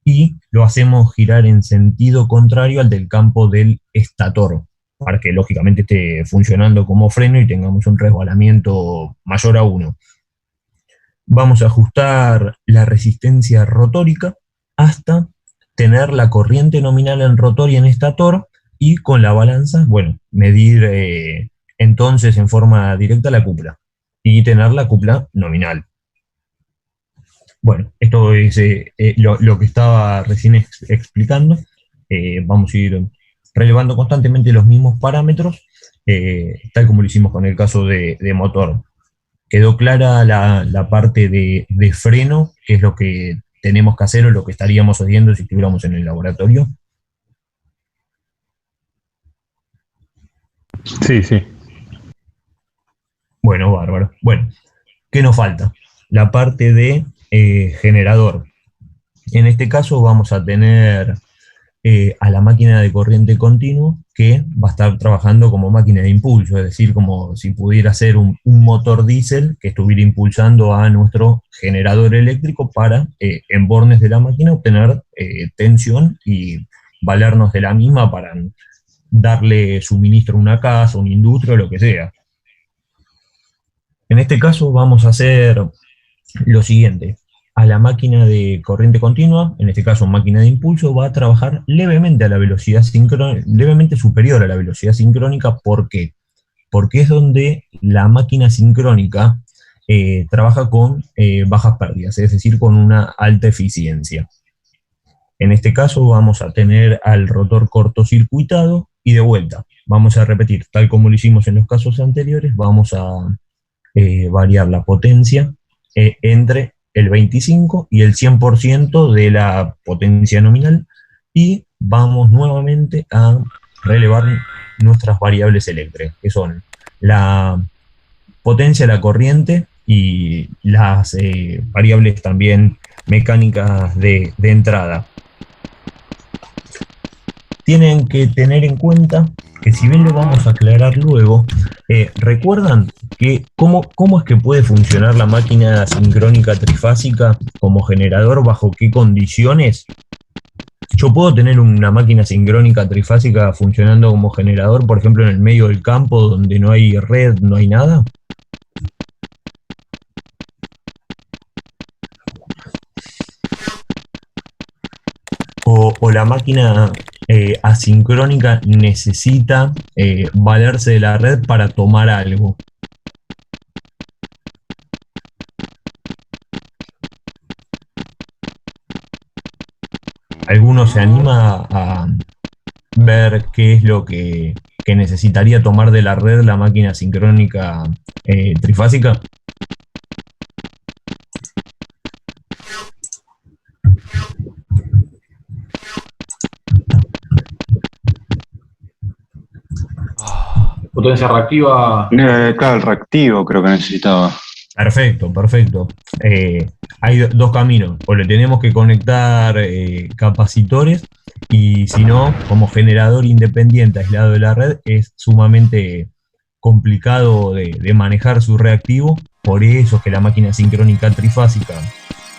y lo hacemos girar en sentido contrario al del campo del estator, para que lógicamente esté funcionando como freno y tengamos un resbalamiento mayor a 1. Vamos a ajustar la resistencia rotórica hasta tener la corriente nominal en rotor y en estator, y con la balanza, bueno, medir entonces en forma directa la cupla y tener la cupla nominal. Bueno, esto es lo que estaba recién explicando. Vamos a ir relevando constantemente los mismos parámetros, tal como lo hicimos con el caso de motor. ¿Quedó clara la parte de freno, que es lo que tenemos que hacer o lo que estaríamos haciendo si estuviéramos en el laboratorio? Sí, sí. Bueno, bárbaro. Bueno, ¿qué nos falta? La parte de generador. En este caso vamos a tener a la máquina de corriente continua, que va a estar trabajando como máquina de impulso, es decir, como si pudiera ser un motor diésel que estuviera impulsando a nuestro generador eléctrico para, en bornes de la máquina, obtener tensión y valernos de la misma para darle suministro a una casa, una industria o lo que sea. En este caso vamos a hacer lo siguiente. A la máquina de corriente continua, en este caso máquina de impulso, va a trabajar levemente a la velocidad sincrónica, levemente superior a la velocidad sincrónica. ¿Por qué? Porque es donde la máquina sincrónica trabaja con bajas pérdidas, es decir, con una alta eficiencia. En este caso vamos a tener al rotor cortocircuitado y de vuelta. Vamos a repetir, tal como lo hicimos en los casos anteriores, vamos a variar la potencia entre el 25 y el 100% de la potencia nominal, y vamos nuevamente a relevar nuestras variables eléctricas, que son la potencia de la corriente y las variables también mecánicas de entrada. Tienen que tener en cuenta que, si bien lo vamos a aclarar luego, ¿recuerdan que cómo es que puede funcionar la máquina sincrónica trifásica como generador? ¿Bajo qué condiciones? Yo puedo tener una máquina sincrónica trifásica funcionando como generador, por ejemplo, en el medio del campo donde no hay red, no hay nada. O la máquina asincrónica necesita valerse de la red para tomar algo. ¿Alguno se anima a ver qué es lo que necesitaría tomar de la red la máquina sincrónica trifásica? Potencia reactiva. Claro, el reactivo creo que necesitaba. Perfecto, perfecto. Hay dos caminos. O le tenemos que conectar capacitores, y si no, como generador independiente aislado de la red, es sumamente complicado de manejar su reactivo. Por eso es que la máquina sincrónica trifásica,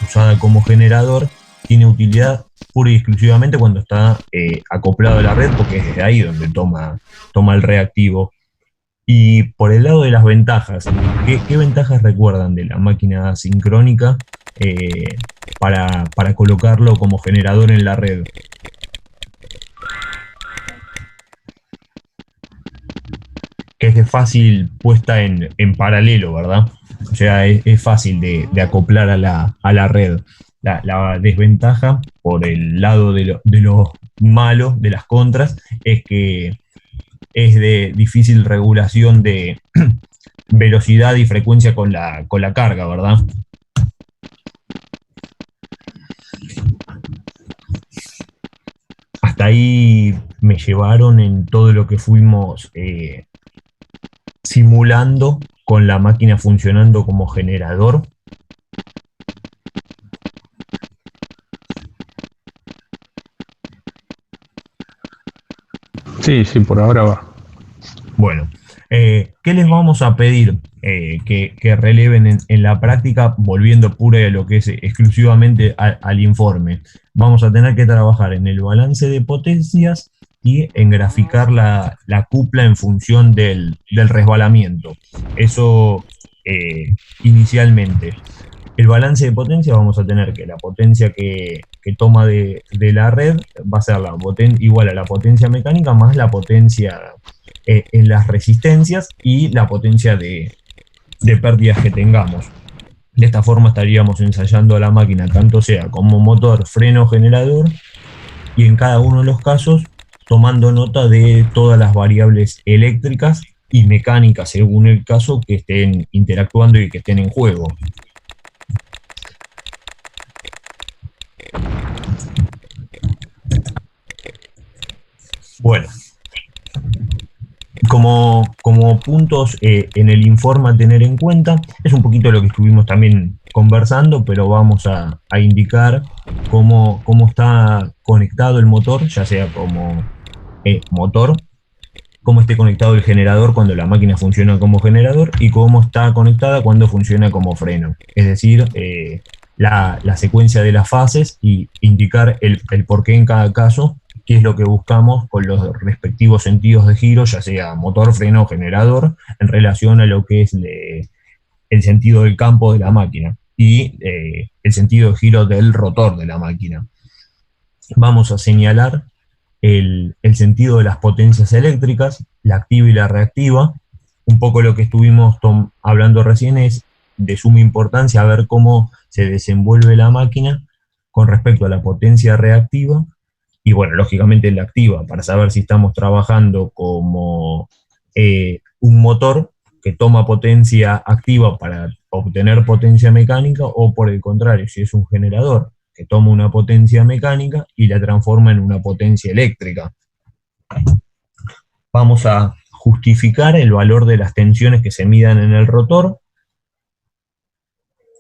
usada como generador, tiene utilidad pura y exclusivamente cuando está acoplado a la red, porque es desde ahí donde toma el reactivo. Y por el lado de las ventajas, ¿qué ventajas recuerdan de la máquina sincrónica para colocarlo como generador en la red? Que es de fácil puesta en paralelo, ¿verdad? O sea, es fácil de acoplar a la red. La desventaja, por el lado de lo malo, de las contras, es que es de difícil regulación de velocidad y frecuencia con la carga, ¿verdad? Hasta ahí me llevaron en todo lo que fuimos simulando con la máquina funcionando como generador. Sí, sí, por ahora va. Bueno, ¿qué les vamos a pedir que releven en la práctica, volviendo pura a lo que es exclusivamente al informe? Vamos a tener que trabajar en el balance de potencias y en graficar la cupla en función del resbalamiento. Eso inicialmente. El balance de potencia, vamos a tener que la potencia que toma de la red va a ser igual a la potencia mecánica más la potencia en las resistencias y la potencia de pérdidas que tengamos. De esta forma estaríamos ensayando a la máquina, tanto sea como motor, freno, generador, y en cada uno de los casos tomando nota de todas las variables eléctricas y mecánicas, según el caso, que estén interactuando y que estén en juego. Bueno, como puntos en el informe a tener en cuenta, es un poquito lo que estuvimos también conversando, pero vamos a indicar cómo está conectado el motor, ya sea como motor, cómo esté conectado el generador cuando la máquina funciona como generador y cómo está conectada cuando funciona como freno. Es decir, la secuencia de las fases y indicar el porqué en cada caso, qué es lo que buscamos con los respectivos sentidos de giro, ya sea motor, freno o generador, en relación a lo que es el sentido del campo de la máquina y el sentido de giro del rotor de la máquina. Vamos a señalar el sentido de las potencias eléctricas, la activa y la reactiva. Un poco lo que estuvimos hablando recién es de suma importancia ver cómo se desenvuelve la máquina con respecto a la potencia reactiva y, bueno, lógicamente la activa, para saber si estamos trabajando como un motor que toma potencia activa para obtener potencia mecánica, o por el contrario, si es un generador que toma una potencia mecánica y la transforma en una potencia eléctrica. Vamos a justificar el valor de las tensiones que se midan en el rotor,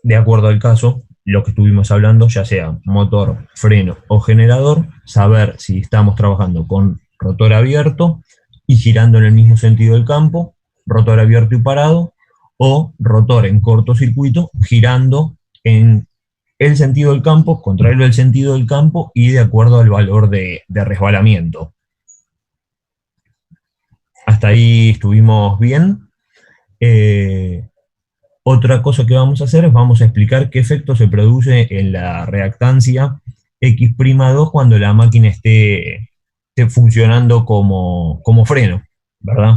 de acuerdo al caso, lo que estuvimos hablando, ya sea motor, freno o generador, saber si estamos trabajando con rotor abierto y girando en el mismo sentido del campo, rotor abierto y parado, o rotor en cortocircuito, girando en el sentido del campo, contrario al sentido del campo y de acuerdo al valor de resbalamiento. Hasta ahí estuvimos bien. Otra cosa que vamos a hacer es vamos a explicar qué efecto se produce en la reactancia X'2 cuando la máquina esté funcionando como freno, ¿verdad?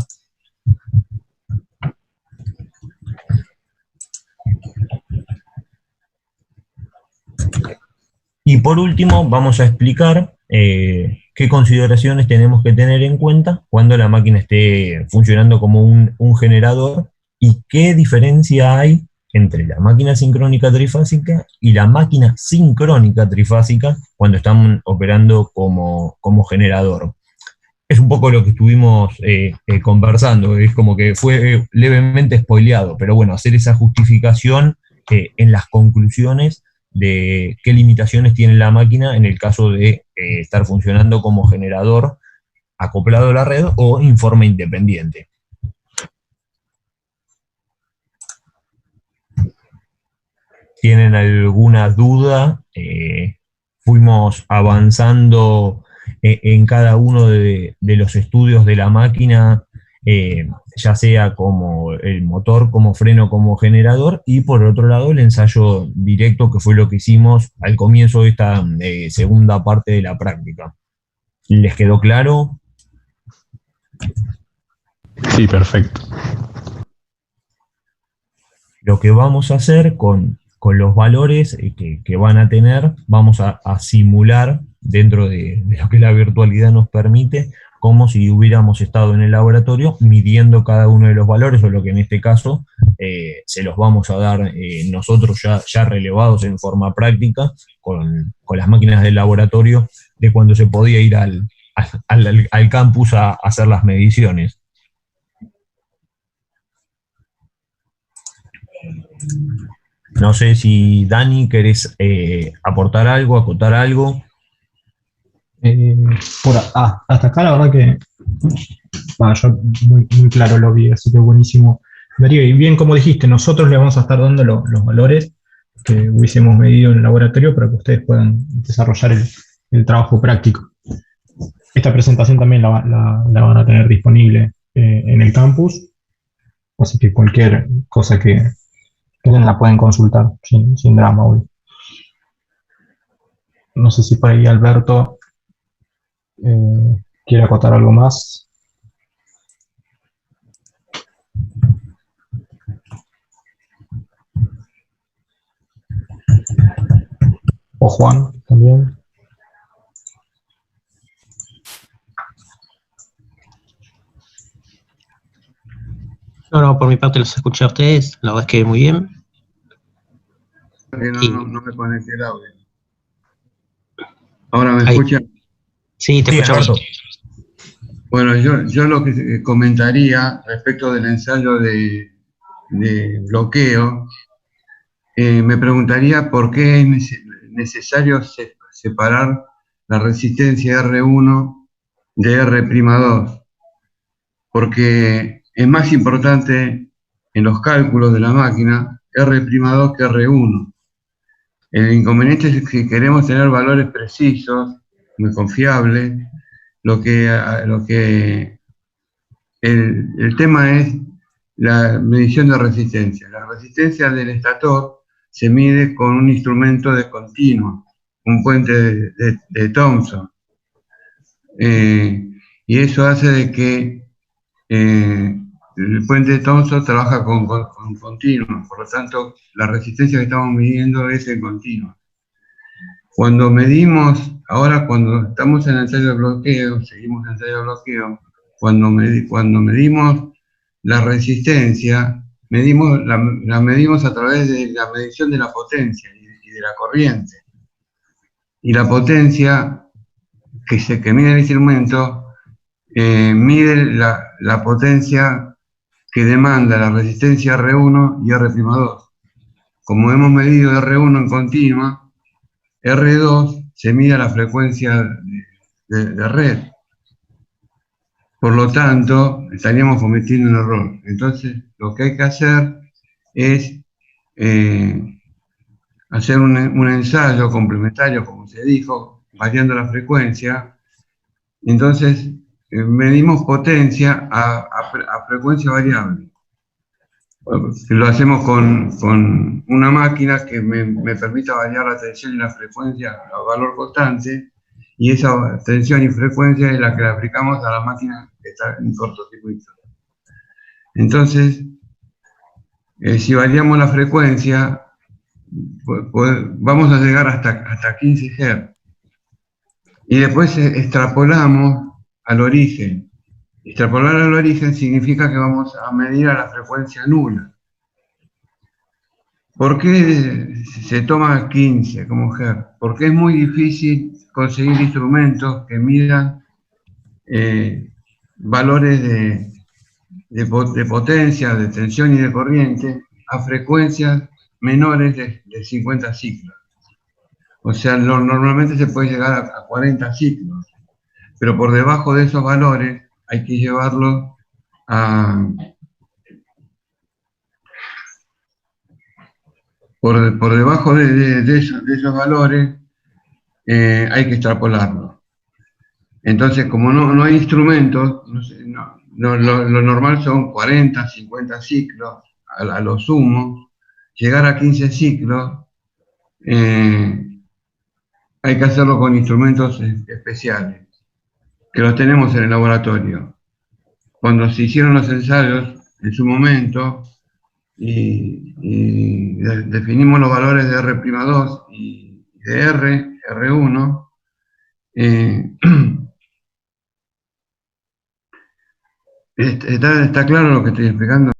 Y por último vamos a explicar qué consideraciones tenemos que tener en cuenta cuando la máquina esté funcionando como un generador y qué diferencia hay entre la máquina sincrónica trifásica y la máquina sincrónica trifásica cuando están operando como generador. Es un poco lo que estuvimos conversando, es como que fue levemente spoileado, pero bueno, hacer esa justificación en las conclusiones de qué limitaciones tiene la máquina en el caso de estar funcionando como generador acoplado a la red o en forma independiente. ¿Tienen alguna duda? Fuimos avanzando en cada uno de los estudios de la máquina, ya sea como el motor, como freno, como generador, y por otro lado el ensayo directo, que fue lo que hicimos al comienzo de esta segunda parte de la práctica. ¿Les quedó claro? Sí, perfecto. Lo que vamos a hacer con los valores que van a tener, vamos a simular dentro de lo que la virtualidad nos permite, como si hubiéramos estado en el laboratorio midiendo cada uno de los valores, o lo que en este caso se los vamos a dar nosotros ya relevados en forma práctica con las máquinas del laboratorio de cuando se podía ir al campus a hacer las mediciones. No sé si Dani, ¿querés aportar algo, acotar algo? Hasta acá la verdad que Yo muy claro lo vi, así que buenísimo. Darío, y bien como dijiste, nosotros le vamos a estar dando los valores que hubiésemos medido en el laboratorio para que ustedes puedan desarrollar el trabajo práctico. Esta presentación también la van a tener disponible en el campus, así que cualquier cosa que quieran la pueden consultar sin drama hoy. No sé si por ahí Alberto quiere acotar algo más. O Juan también. No, por mi parte los escuché a ustedes, la verdad es que muy bien. No me conecté el audio. ¿Ahora me escuchan? Sí, te escuchamos. Bueno, yo lo que comentaría respecto del ensayo de bloqueo, me preguntaría por qué es necesario separar la resistencia R1 de R'2, porque es más importante en los cálculos de la máquina R'2 que R1. El inconveniente es que queremos tener valores precisos, muy confiables. El tema es la medición de resistencia. La resistencia del estator se mide con un instrumento de continuo, un puente de Thomson. Y eso hace de que el puente de Thomson trabaja con continuo, por lo tanto la resistencia que estamos midiendo es en continuo. Cuando medimos, ahora cuando estamos en el ensayo de bloqueo, seguimos en el ensayo de bloqueo, cuando medimos la resistencia, la medimos a través de la medición de la potencia y de la corriente. Y la potencia que mide el instrumento mide la potencia que demanda la resistencia R1 y R'2. Como hemos medido R1 en continua, R2 se mide a la frecuencia de red. Por lo tanto, estaríamos cometiendo un error. Entonces, lo que hay que hacer es hacer un ensayo complementario, como se dijo, variando la frecuencia. Entonces, medimos potencia a frecuencia variable. Lo hacemos con una máquina que me permita variar la tensión y la frecuencia a valor constante, y esa tensión y frecuencia es la que le aplicamos a la máquina que está en cortocircuito. Entonces, si variamos la frecuencia, vamos a llegar hasta 15 Hz. Y después extrapolamos al origen. Extrapolar al origen significa que vamos a medir a la frecuencia nula. ¿Por qué se toma 15 como Hz? Porque es muy difícil conseguir instrumentos que midan valores de potencia, de tensión y de corriente a frecuencias menores de 50 ciclos. O sea, normalmente se puede llegar a 40 ciclos, pero por debajo de esos valores hay que llevarlo a... Por debajo de esos valores hay que extrapolarlo. Entonces, como no hay instrumentos, lo normal son 40, 50 ciclos a lo sumo. Llegar a 15 ciclos hay que hacerlo con instrumentos especiales, que los tenemos en el laboratorio. Cuando se hicieron los ensayos en su momento y definimos los valores de R'2 y de R1, ¿está claro lo que estoy explicando?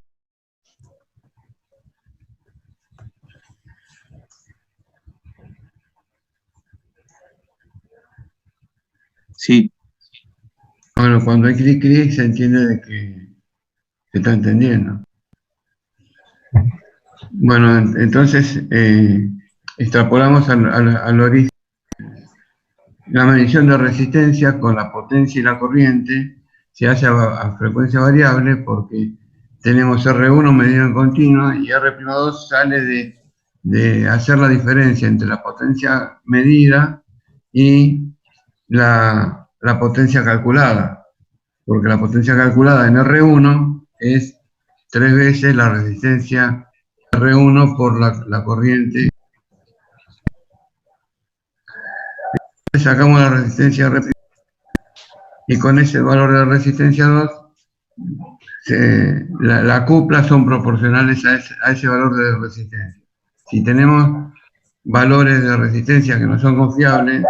Sí. Bueno, cuando hay clic se entiende de que se está entendiendo. Bueno, entonces extrapolamos al origen la medición de resistencia con la potencia y la corriente, se hace a frecuencia variable porque tenemos R1 medido en continua y R'2 sale de hacer la diferencia entre la potencia medida y la potencia calculada, porque la potencia calculada en R1 es 3 veces la resistencia R1 por la corriente. Sacamos la resistencia R y con ese valor de resistencia 2, la cupla son proporcionales a ese valor de resistencia. Si tenemos valores de resistencia que no son confiables,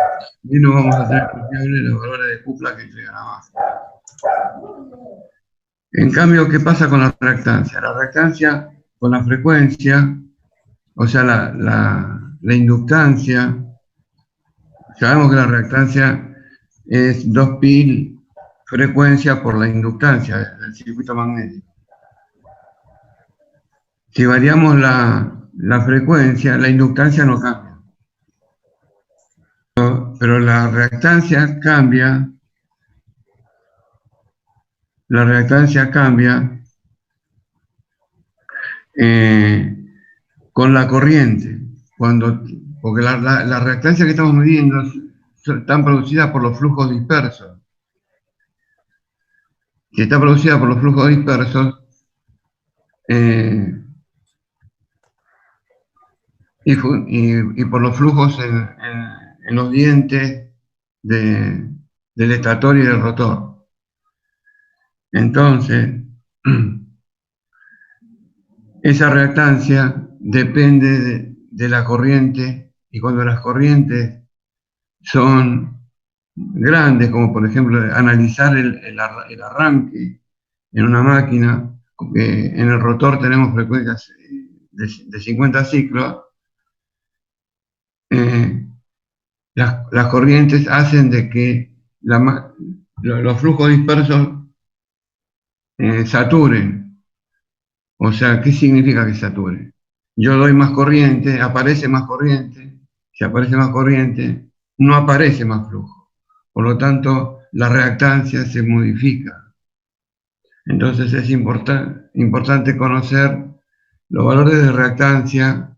y no vamos a tener confiables los valores de cupla que entregan a masa. En cambio, ¿qué pasa con la reactancia? La reactancia con la frecuencia, o sea, la inductancia, sabemos que la reactancia es 2pi frecuencia por la inductancia del circuito magnético. Si variamos la frecuencia, la inductancia no cambia. Pero la reactancia cambia. La reactancia cambia con la corriente. Porque la reactancia que estamos midiendo están producidas por los flujos dispersos. Si está producida por los flujos dispersos, y por los flujos en los dientes del estator y del rotor. Entonces, esa reactancia depende de la corriente, y cuando las corrientes son grandes, como por ejemplo analizar el arranque en una máquina, porque en el rotor tenemos frecuencias de 50 ciclos, las corrientes hacen de que los flujos dispersos saturen. O sea, ¿qué significa que saturen? Yo doy más corriente, aparece más corriente, si aparece más corriente, no aparece más flujo. Por lo tanto, la reactancia se modifica. Entonces es importante conocer los valores de reactancia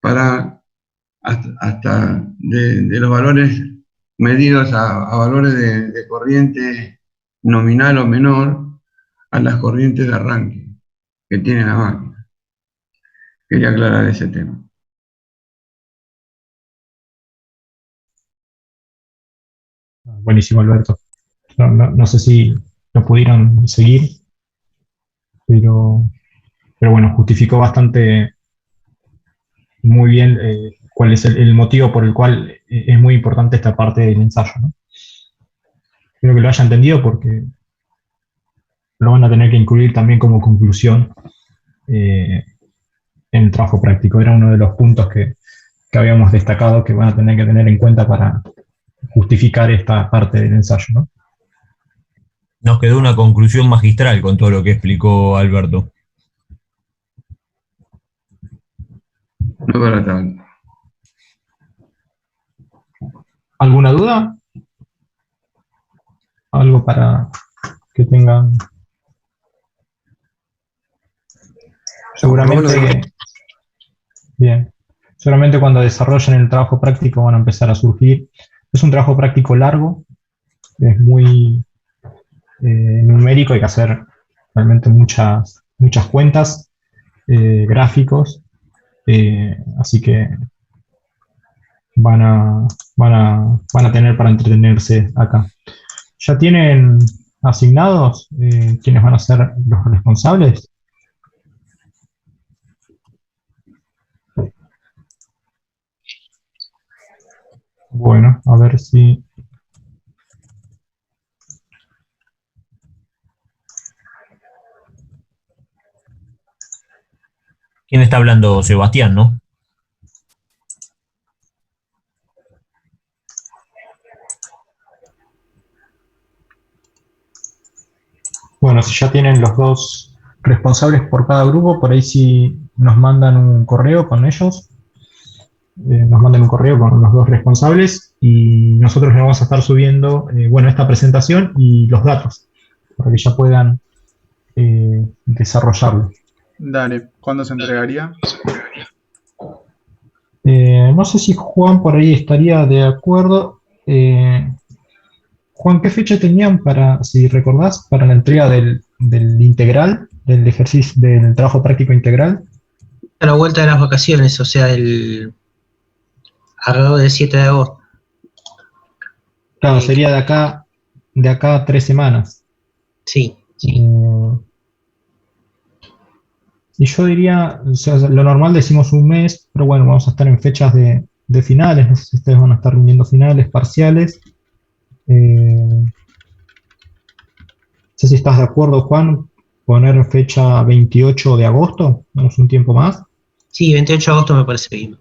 para hasta de los valores medidos a valores de corriente nominal o menor a las corrientes de arranque que tiene la máquina. Quería aclarar ese tema. Buenísimo, Alberto. No sé si lo pudieron seguir, pero bueno, justificó bastante muy bien cuál es el motivo por el cual es muy importante esta parte del ensayo, ¿no? Espero que lo haya entendido porque lo van a tener que incluir también como conclusión en el trabajo práctico. Era uno de los puntos que habíamos destacado que van a tener que tener en cuenta para justificar esta parte del ensayo, ¿no? Nos quedó una conclusión magistral con todo lo que explicó Alberto. No para tanto. ¿Alguna duda? ¿Algo para que tengan? Seguramente, bien. Seguramente cuando desarrollen el trabajo práctico van a empezar a surgir. Es un trabajo práctico largo, es muy numérico, hay que hacer realmente muchas cuentas, gráficos, así que van a tener para entretenerse acá. ¿Ya tienen asignados quiénes van a ser los responsables? Bueno, a ver si... ¿Quién está hablando? Sebastián, ¿no? Bueno, si ya tienen los dos responsables por cada grupo, por ahí sí nos mandan un correo con ellos. Nos mandan un correo con los dos responsables y nosotros le vamos a estar subiendo, bueno, esta presentación y los datos para que ya puedan desarrollarlo. Dale, ¿cuándo se entregaría? No sé si Juan por ahí estaría de acuerdo. Juan, ¿qué fecha tenían para, si recordás, para la entrega del integral, del ejercicio, del trabajo práctico integral? A la vuelta de las vacaciones, o sea, alrededor del 7 de agosto. Claro, sería de acá a 3 semanas. Sí. Y yo diría, o sea, lo normal decimos un mes, pero bueno, vamos a estar en fechas de finales, no sé si ustedes van a estar rindiendo finales, parciales. No sé si estás de acuerdo, Juan, poner fecha 28 de agosto, damos un tiempo más. Sí, 28 de agosto me parece bien.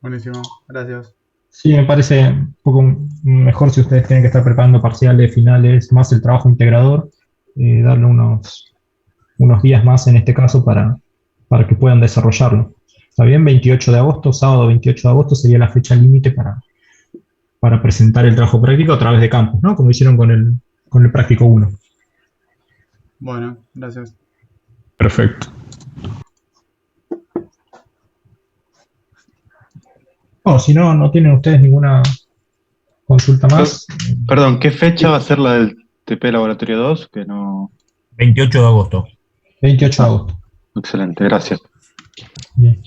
Buenísimo, gracias. Sí, me parece un poco mejor si ustedes tienen que estar preparando parciales, finales, más el trabajo integrador, darle unos días más en este caso para que puedan desarrollarlo. ¿Está bien? 28 de agosto, sábado 28 de agosto sería la fecha límite para presentar el trabajo práctico a través de campus, ¿no? Como hicieron con el práctico 1. Bueno, gracias. Perfecto. No, si no tienen ustedes ninguna consulta más. Perdón, ¿qué fecha va a ser la del TP Laboratorio 2? Que no... 28 de agosto. 28 de agosto. Excelente, gracias. Bien.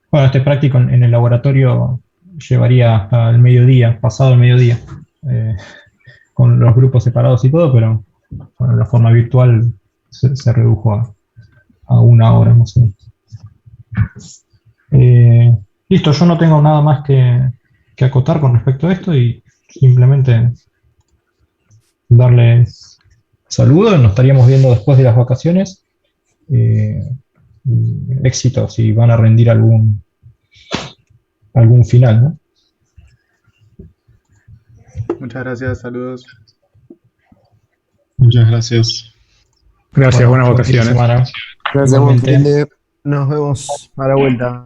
Bueno, este práctico en el laboratorio llevaría hasta el mediodía, pasado el mediodía, con los grupos separados y todo, pero bueno, la forma virtual se redujo a 1 hora más o menos. Listo, yo no tengo nada más que acotar con respecto a esto y simplemente darles saludos. Nos estaríamos viendo después de las vacaciones. Éxito si van a rendir algún final, ¿no? Muchas gracias, saludos. Muchas gracias. Gracias, Bueno, buenas buen fin de vacaciones. semana. Gracias, buen Igualmente. fin de. Nos vemos a la vuelta.